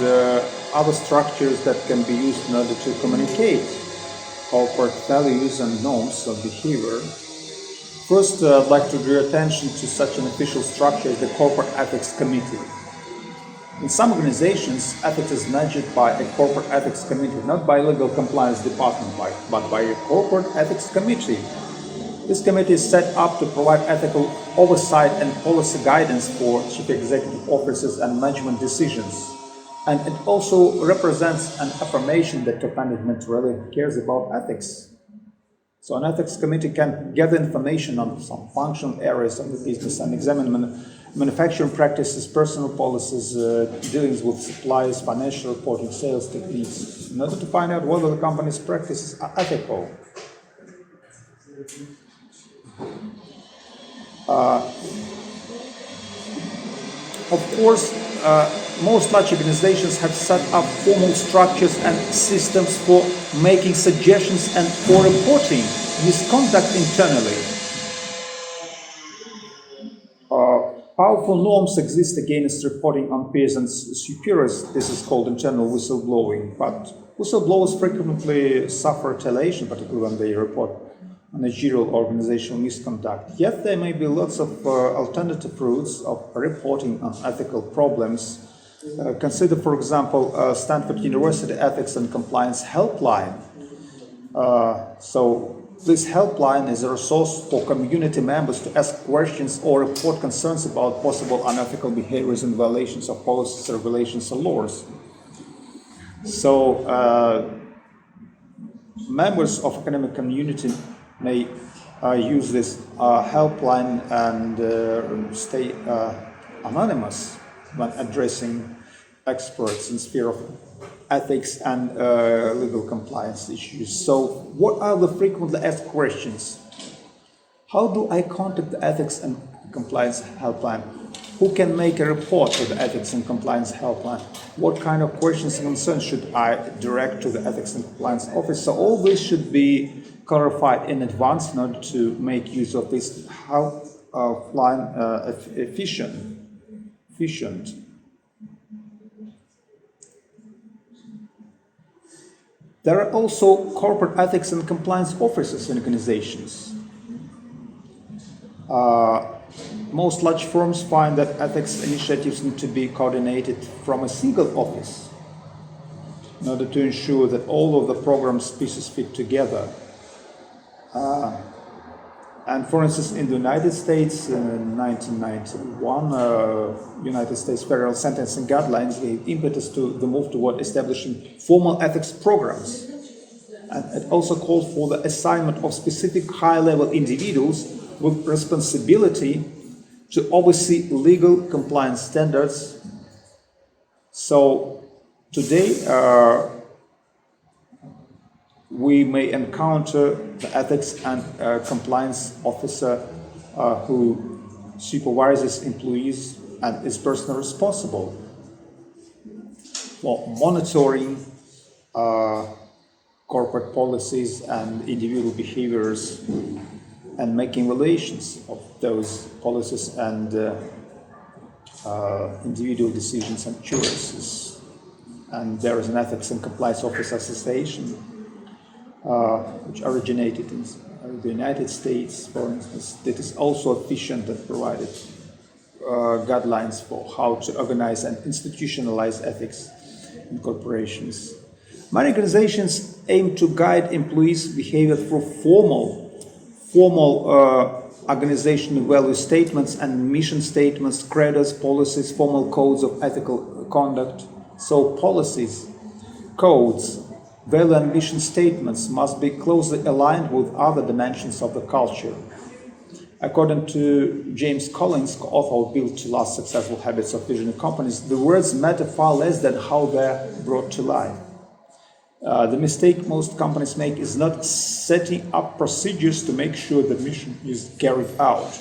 other structures that can be used in order to communicate corporate values and norms of behavior. First, I'd like to draw attention to such an official structure as the Corporate Ethics Committee. In some organizations, ethics is managed by a Corporate Ethics Committee, not by a legal compliance department, but by a Corporate Ethics Committee. This committee is set up to provide ethical oversight and policy guidance for chief executive officers and management decisions. And it also represents an affirmation that top management really cares about ethics. So an ethics committee can gather information on some functional areas of the business and examine manufacturing practices, personal policies, dealings with suppliers, financial reporting, sales techniques, in order to find out whether the company's practices are ethical. Of course, most large organizations have set up formal structures and systems for making suggestions and for reporting misconduct internally. Powerful norms exist against reporting on peers and superiors. This is called internal whistleblowing. But whistleblowers frequently suffer retaliation, particularly when they report managerial organizational misconduct. Yet there may be lots of alternative routes of reporting on ethical problems. Consider, for example, Stanford University Ethics and Compliance Helpline. So this helpline is a resource for community members to ask questions or report concerns about possible unethical behaviors and violations of policies, regulations, or laws. So members of academic community may use this helpline and stay anonymous when addressing experts in sphere of ethics and legal compliance issues. So what are the frequently asked questions? How do I contact the ethics and compliance helpline? Who can make a report to the ethics and compliance helpline? What kind of questions and concerns should I direct to the ethics and compliance office? So all this should be clarified in advance in order to make use of this helpline efficient. There are also corporate ethics and compliance offices in organizations. Most large firms find that ethics initiatives need to be coordinated from a single office in order to ensure that all of the program's pieces fit together. And for instance, in the United States, in 1991, United States federal sentencing guidelines gave impetus to the move toward establishing formal ethics programs. And it also called for the assignment of specific high-level individuals with responsibility to oversee legal compliance standards. So today, we may encounter the ethics and compliance officer who supervises employees and is personally responsible for monitoring corporate policies and individual behaviors and making relations of those policies and individual decisions and choices. And there is an Ethics and Compliance Office Association which originated in the United States, for instance, that is also efficient and provided guidelines for how to organize and institutionalize ethics in corporations. Many organizations aim to guide employees' behavior through formal organizational value statements and mission statements, credos, policies, formal codes of ethical conduct. So policies, codes, value and mission statements must be closely aligned with other dimensions of the culture. According to James Collins, co-author of Built to Last: Successful Habits of Visionary Companies, the words matter far less than how they're brought to life. The mistake most companies make is not setting up procedures to make sure the mission is carried out.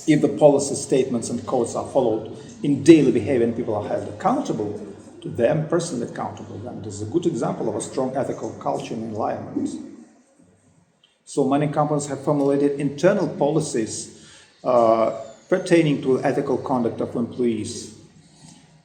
If the policy statements and codes are followed in daily behavior and people are held accountable to them, personally accountable, then this is a good example of a strong ethical culture and environment. So many companies have formulated internal policies pertaining to ethical conduct of employees.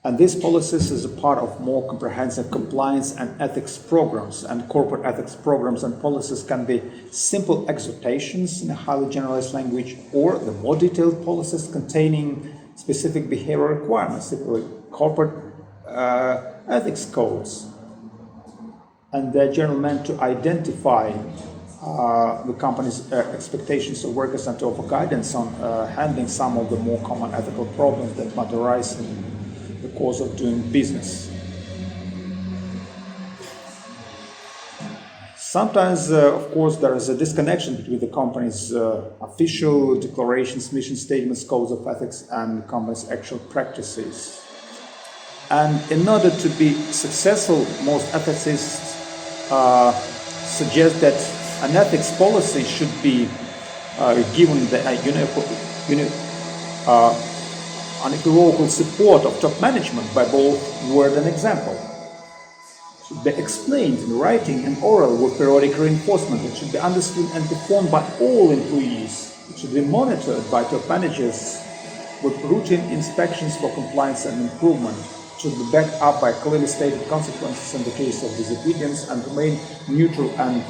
And these policies is a part of more comprehensive compliance and ethics programs, and corporate ethics programs and policies can be simple exhortations in a highly generalized language, or the more detailed policies containing specific behavioral requirements, typically corporate ethics codes. And they're generally meant to identify the company's expectations of workers and to offer guidance on handling some of the more common ethical problems that might arise in the course of doing business. Sometimes, of course, there is a disconnection between the company's official declarations, mission statements, codes of ethics, and the company's actual practices. And in order to be successful, most ethicists suggest that an ethics policy should be given the unequivocal support of top management by both word and example. It should be explained in writing and oral with periodic reinforcement. It should be understood and performed by all employees. It should be monitored by top managers with routine inspections for compliance and improvement. It should be backed up by clearly stated consequences in the case of disobedience and remain neutral and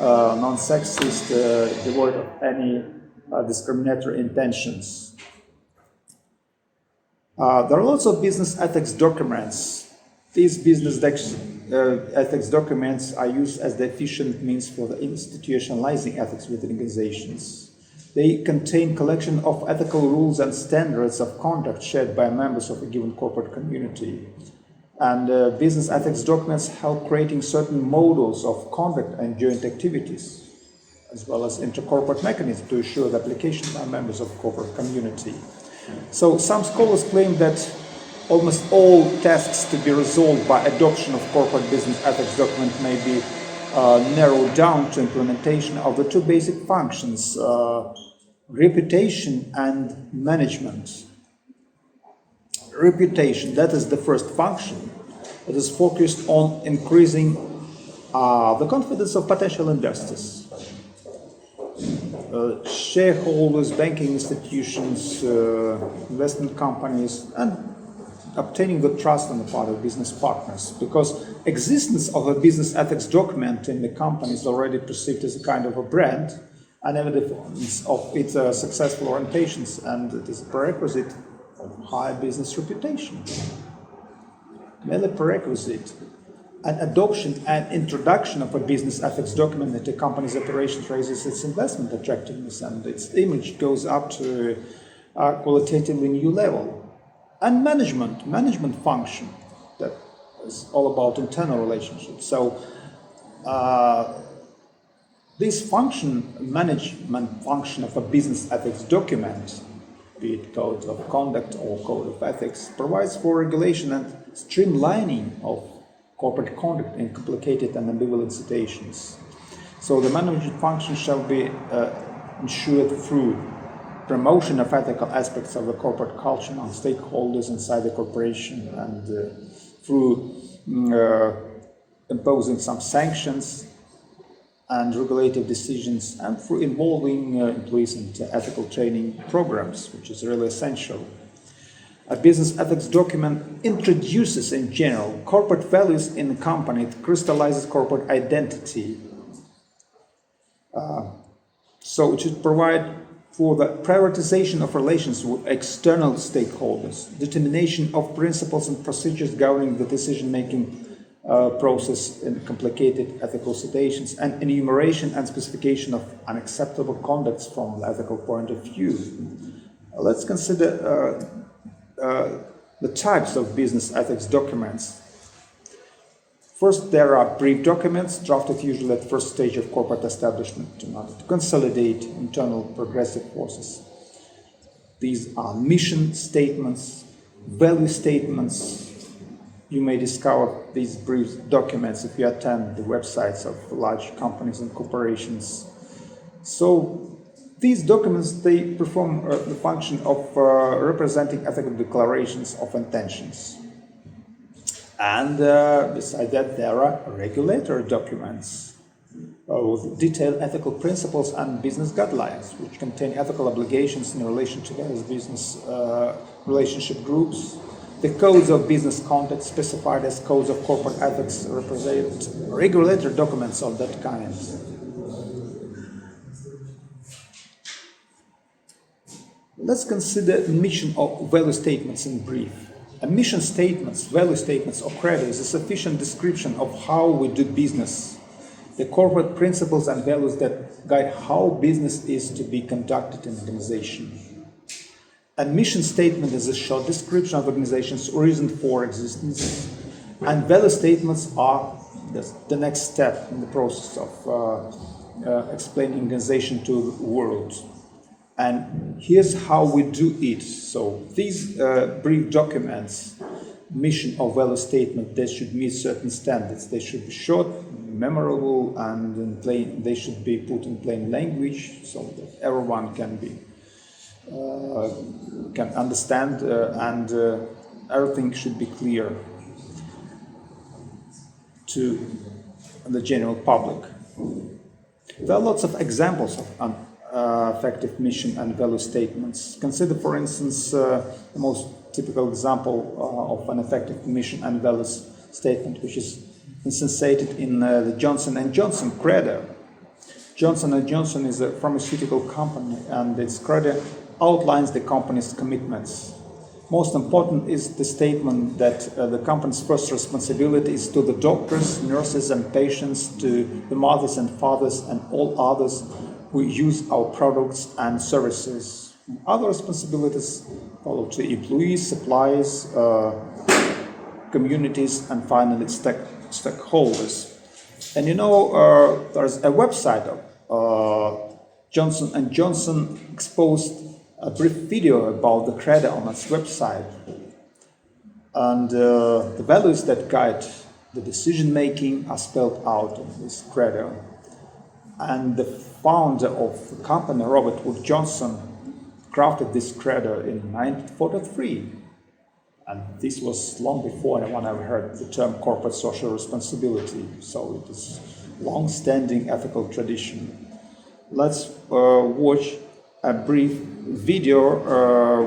non-sexist, devoid of any discriminatory intentions. There are lots of business ethics documents. These business ethics documents are used as the efficient means for institutionalizing ethics within organizations. They contain collection of ethical rules and standards of conduct shared by members of a given corporate community. And business ethics documents help creating certain models of conduct and joint activities, as well as intercorporate mechanisms to ensure the application by members of corporate community. So some scholars claim that almost all tasks to be resolved by adoption of corporate business ethics document may be narrowed down to implementation of the two basic functions, reputation and management. Reputation, that is the first function. It is focused on increasing the confidence of potential investors, shareholders, banking institutions, investment companies, and obtaining the trust on the part of business partners, because existence of a business ethics document in the company is already perceived as a kind of a brand and evidence of its successful orientations, and it is a prerequisite of high business reputation. Merely prerequisite. An adoption and introduction of a business ethics document into a company's operations raises its investment attractiveness, and its image goes up to a qualitatively new level. And management function, that is all about internal relationships. So this management function of a business ethics document, be it code of conduct or code of ethics, provides for regulation and streamlining of corporate conduct in complicated and ambivalent situations. So the management function shall be ensured through promotion of ethical aspects of the corporate culture among stakeholders inside the corporation, and through imposing some sanctions and regulative decisions, and through involving employees into ethical training programs, which is really essential. A business ethics document introduces, in general, corporate values in the company. It crystallizes corporate identity. So it should provide for the prioritization of relations with external stakeholders, determination of principles and procedures governing the decision-making process in complicated ethical situations, and enumeration and specification of unacceptable conducts from the ethical point of view. Let's consider the types of business ethics documents. First, there are brief documents drafted usually at the first stage of corporate establishment in order to consolidate internal progressive forces. These are mission statements, value statements. You may discover these brief documents if you attend the websites of large companies and corporations. So these documents, they perform the function of representing ethical declarations of intentions. And beside that, there are regulatory documents with detailed ethical principles and business guidelines, which contain ethical obligations in relation to various business relationship groups. The codes of business conduct, specified as codes of corporate ethics, represent regulatory documents of that kind. Let's consider mission or value statements in brief. A mission statements, value statements, or credo is a sufficient description of how we do business, the corporate principles and values that guide how business is to be conducted in an organization. A mission statement is a short description of the organization's reason for existence, and value statements are the next step in the process of explaining organization to the world. And here's how we do it. So these brief documents, mission or value statement, they should meet certain standards. They should be short, memorable, and they should be put in plain language so that everyone can be can understand, and everything should be clear to the general public. There are lots of examples of effective mission and value statements. Consider, for instance, the most typical example of an effective mission and values statement, which is instantiated in the Johnson & Johnson credo. Johnson & Johnson is a pharmaceutical company, and its credo outlines the company's commitments. Most important is the statement that the company's first responsibility is to the doctors, nurses, and patients, to the mothers and fathers, and all others who use our products and services. Other responsibilities follow to employees, suppliers, communities, and finally stakeholders. And you know, there's a website of Johnson & Johnson exposed a brief video about the credo on its website. And the values that guide the decision making are spelled out in this credo. And the founder of the company, Robert Wood Johnson, crafted this credo in 1943. And this was long before anyone ever heard the term corporate social responsibility. So it is long-standing ethical tradition. Let's watch a brief video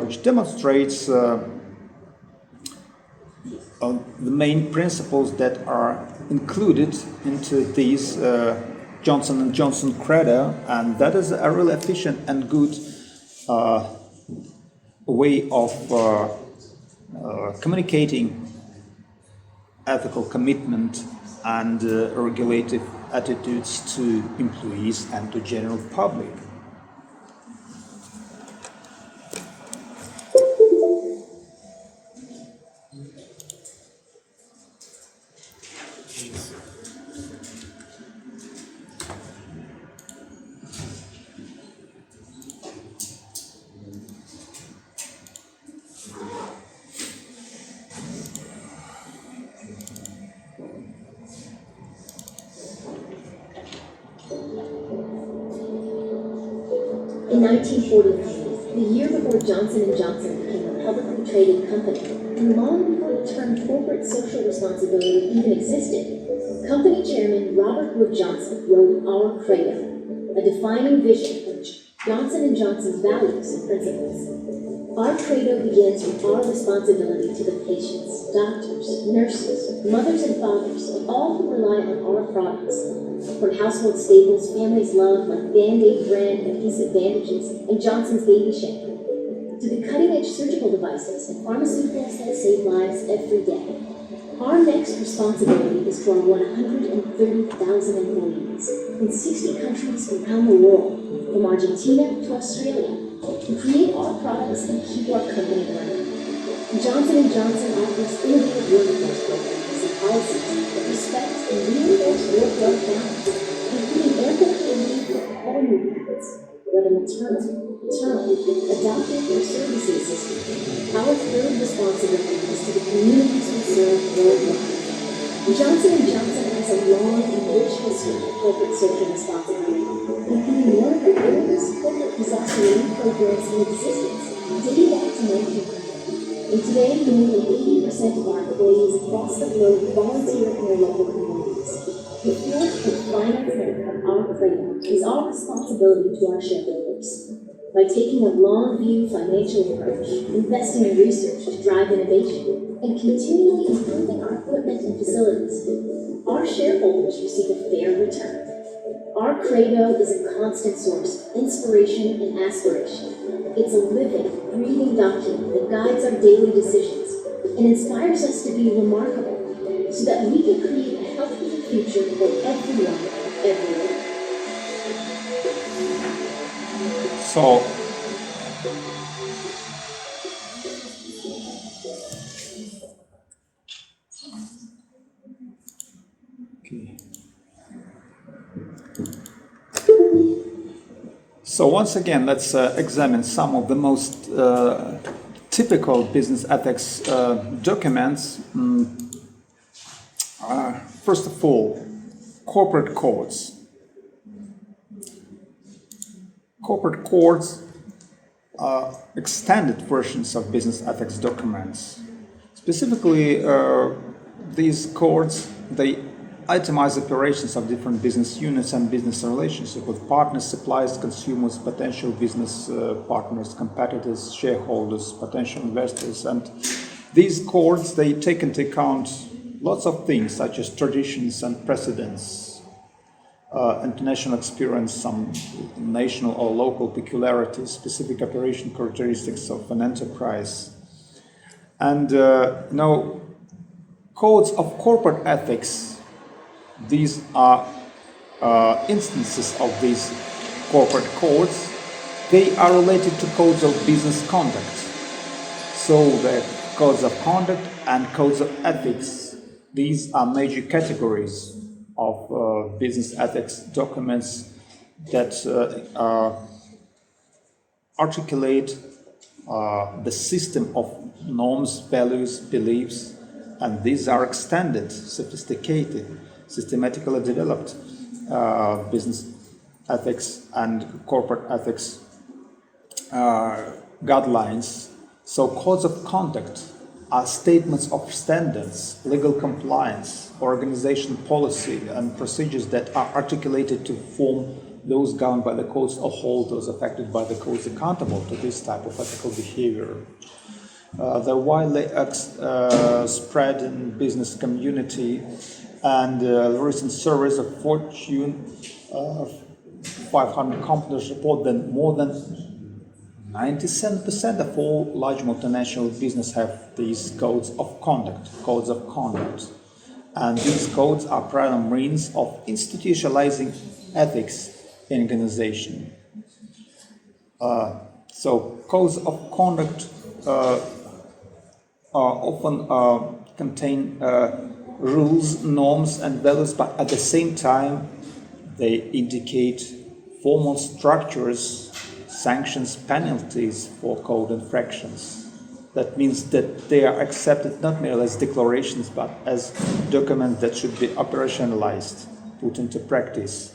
which demonstrates the main principles that are included into these Johnson & Johnson credo, and that is a really efficient and good way of communicating ethical commitment and regulative attitudes to employees and to general public. In 1943, the year before Johnson & Johnson became a publicly traded company, and long before the term corporate social responsibility even existed, company chairman Robert Wood Johnson wrote Our Credo, a defining vision of Johnson & Johnson's values and principles. Our credo begins with our responsibility to the patients, doctors, nurses, mothers and fathers, all who rely on our products. From household staples families love like Band-Aid brand adhesive bandages and Johnson's baby shampoo, to the cutting-edge surgical devices and pharmaceuticals that save lives every day. Our next responsibility is to our 130,000 employees in 60 countries around the world, from Argentina to Australia, to create our products and keep our company running. Johnson & Johnson offers innovative workforce programs and policies that respect and reinforce work-life balance, including ample paid leave for all movements, whether maternal, paternal, adoptive, or service assistant. Our third responsibility is to the communities we serve worldwide. Johnson & Johnson has a long and rich history of corporate social responsibility, including one of the oldest corporate disaster relief programs in existence, dating back to 1900. And today, more than 80% of our employees across the globe volunteer in their local communities. The fourth and final thing of our credo is our responsibility to our shareholders. By taking a long-view financial approach, investing in research to drive innovation, and continually improving our equipment and facilities, our shareholders receive a fair return. Our credo is a constant source of inspiration and aspiration. It's a living, breathing document that guides our daily decisions and inspires us to be remarkable so that we can create a healthier future for everyone, everywhere. So, So once again, let's examine some of the most typical business ethics documents. First of all, corporate codes. Corporate codes extended versions of business ethics documents. Specifically, these codes, they itemize operations of different business units and business relationships with partners, suppliers, consumers, potential business partners, competitors, shareholders, potential investors. And these codes, they take into account lots of things such as traditions and precedents, international experience, some national or local peculiarities, specific operation characteristics of an enterprise. And codes of corporate ethics, these are instances of these corporate codes. They are related to codes of business conduct. So the codes of conduct and codes of ethics, these are major categories of business ethics documents that articulate the system of norms, values, beliefs, and these are extended, sophisticated, systematically developed business ethics and corporate ethics guidelines. So codes of conduct are statements of standards, legal compliance, organization policy, and procedures that are articulated to form those governed by the codes or hold those affected by the codes accountable to this type of ethical behavior. They're widely spread in business community, and the recent surveys of Fortune 500 companies report that more than 97% of all large multinational business have these codes of conduct. And these codes are primary means of institutionalizing ethics in organization. So codes of conduct often contain rules, norms, and values, but at the same time they indicate formal structures, sanctions, penalties for code infractions. That means that they are accepted not merely as declarations, but as documents that should be operationalized, put into practice.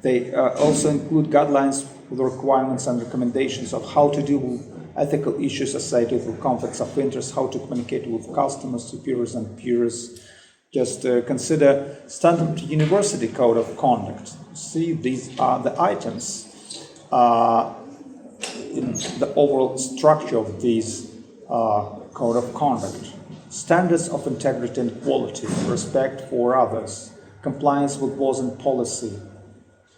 They also include guidelines with requirements and recommendations of how to deal with ethical issues associated with conflicts of interest, how to communicate with customers, superiors, and peers. Just consider Stanford University Code of Conduct. See, these are the items in the overall structure of these code of conduct. Standards of integrity and quality, respect for others, compliance with laws and policy,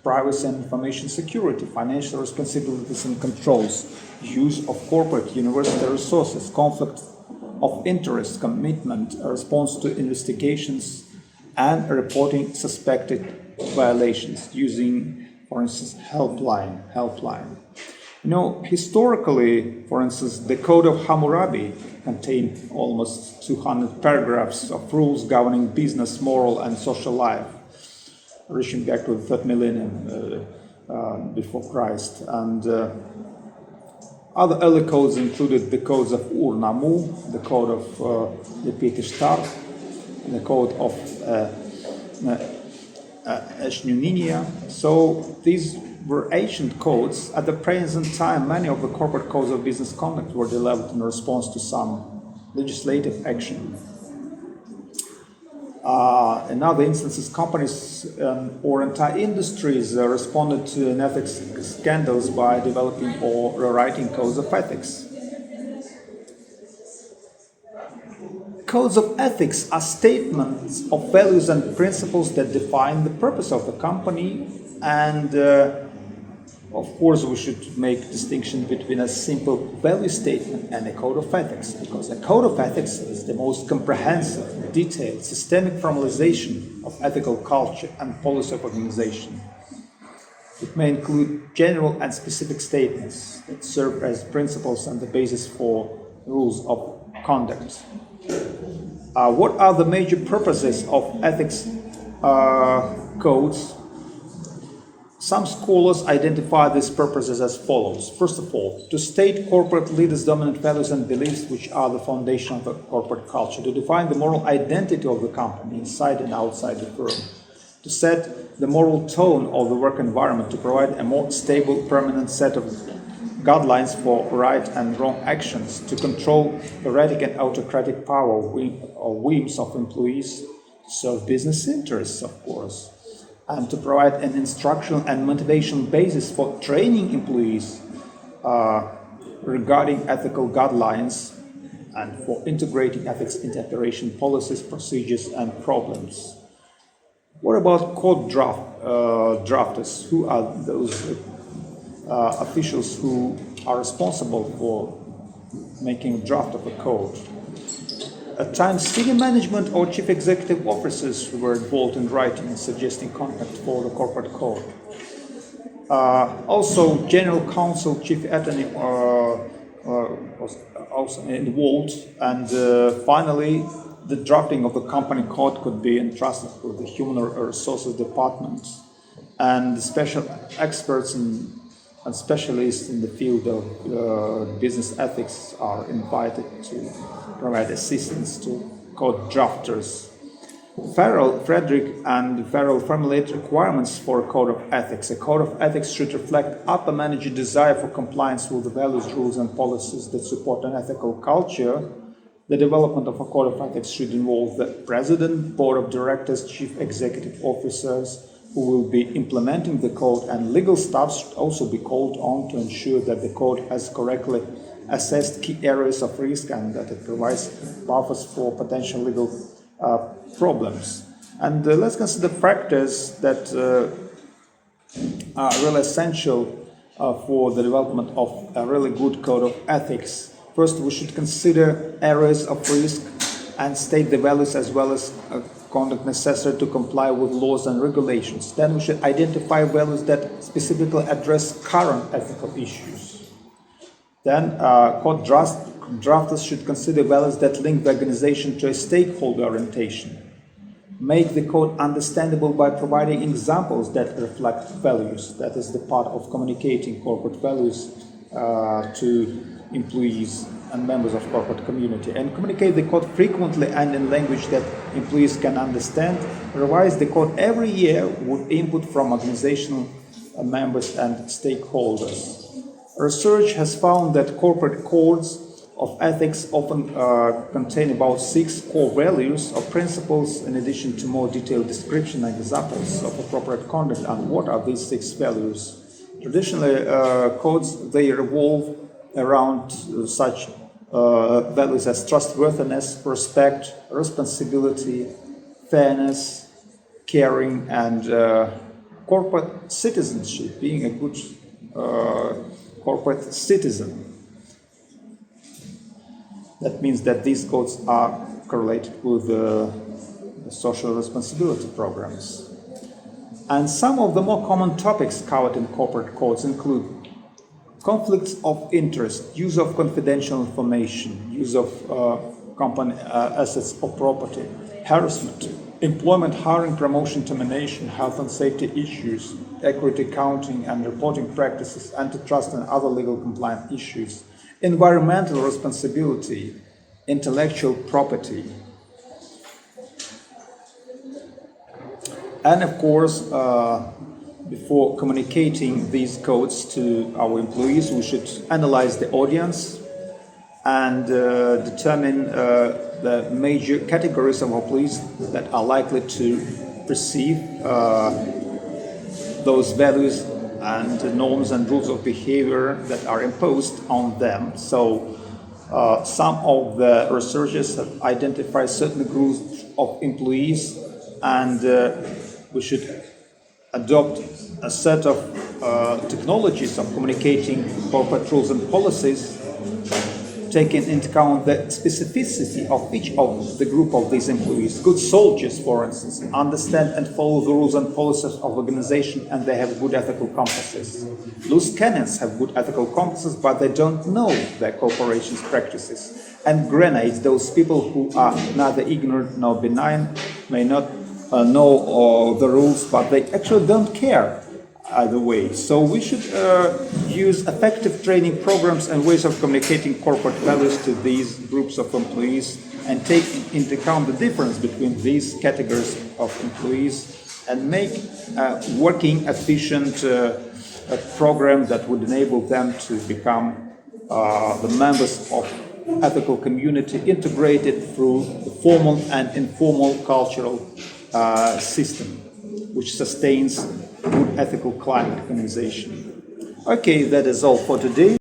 privacy and information security, financial responsibilities and controls, use of corporate university resources, conflict of interest, commitment, response to investigations, and reporting suspected violations using, for instance, helpline. Historically, for instance, the Code of Hammurabi contained almost 200 paragraphs of rules governing business, moral, and social life, reaching back to the 3rd millennium before Christ. And other early codes included the codes of Ur-Nammu, the code of Lepet-Ishtar, the code of Eshnunia. So these were ancient codes. At the present time, many of the corporate codes of business conduct were developed in response to some legislative action. In other instances, companies or entire industries responded to an ethics scandals by developing or rewriting codes of ethics. Codes of ethics are statements of values and principles that define the purpose of the company, and of course we should make distinction between a simple value statement and a code of ethics, because a code of ethics is the most comprehensive, detailed, systemic formalization of ethical culture and policy of organization. It may include general and specific statements that serve as principles and the basis for rules of conduct. What are the major purposes of ethics codes? Some scholars identify these purposes as follows. First of all, to state corporate leaders' dominant values and beliefs, which are the foundation of the corporate culture, to define the moral identity of the company inside and outside the firm, to set the moral tone of the work environment, to provide a more stable, permanent set of guidelines for right and wrong actions, to control erratic and autocratic power or whims of employees, to serve business interests, of course, and to provide an instructional and motivational basis for training employees regarding ethical guidelines and for integrating ethics into operation policies, procedures, and problems. What about code drafters? Who are those officials who are responsible for making a draft of a code? At times, senior management or chief executive officers were involved in writing and suggesting content for the corporate code. Also, general counsel, chief attorney was also involved, and finally, the drafting of the company code could be entrusted to the human resources department, and special experts and specialists in the field of business ethics are invited to provide assistance to code drafters. Frederick and Farrell formulate requirements for a code of ethics. A code of ethics should reflect upper management desire for compliance with the values, rules, and policies that support an ethical culture. The development of a code of ethics should involve the president, board of directors, chief executive officers who will be implementing the code, and legal staff should also be called on to ensure that the code has correctly assessed key areas of risk and that it provides buffers for potential legal problems. And let's consider factors that are really essential for the development of a really good code of ethics. First, we should consider areas of risk and state the values as well as conduct necessary to comply with laws and regulations. Then we should identify values that specifically address current ethical issues. Then code drafters should consider values that link the organization to a stakeholder orientation. Make the code understandable by providing examples that reflect values. That is the part of communicating corporate values to employees and members of corporate community, and communicate the code frequently and in language that employees can understand. Revise the code every year with input from organizational members and stakeholders. Research has found that corporate codes of ethics often contain about 6 core values or principles, in addition to more detailed description and examples of appropriate conduct. And what are these 6 values? Traditionally, codes, they revolve around such values as trustworthiness, respect, responsibility, fairness, caring, and corporate citizenship, being a good corporate citizen. That means that these codes are correlated with the social responsibility programs. And some of the more common topics covered in corporate codes include conflicts of interest, use of confidential information, use of company assets or property, harassment, employment, hiring, promotion, termination, health and safety issues, equity accounting and reporting practices, antitrust and other legal compliance issues, environmental responsibility, intellectual property. And of course, before communicating these codes to our employees, we should analyze the audience and determine the major categories of employees that are likely to perceive those values and norms and rules of behavior that are imposed on them. So some of the researchers have identified certain groups of employees, and we should adopt a set of technologies of communicating corporate rules and policies, taking into account the specificity of each of the group of these employees. Good soldiers, for instance, understand and follow the rules and policies of organization, and they have good ethical compasses. Loose cannons have good ethical compasses, but they don't know their corporation's practices. And grenades, those people who are neither ignorant nor benign, may not know the rules, but they actually don't care either way. So we should use effective training programs and ways of communicating corporate values to these groups of employees, and take into account the difference between these categories of employees and make a working, efficient a program that would enable them to become the members of ethical community integrated through the formal and informal cultural system, which sustains good ethical climate organization. Okay, that is all for today.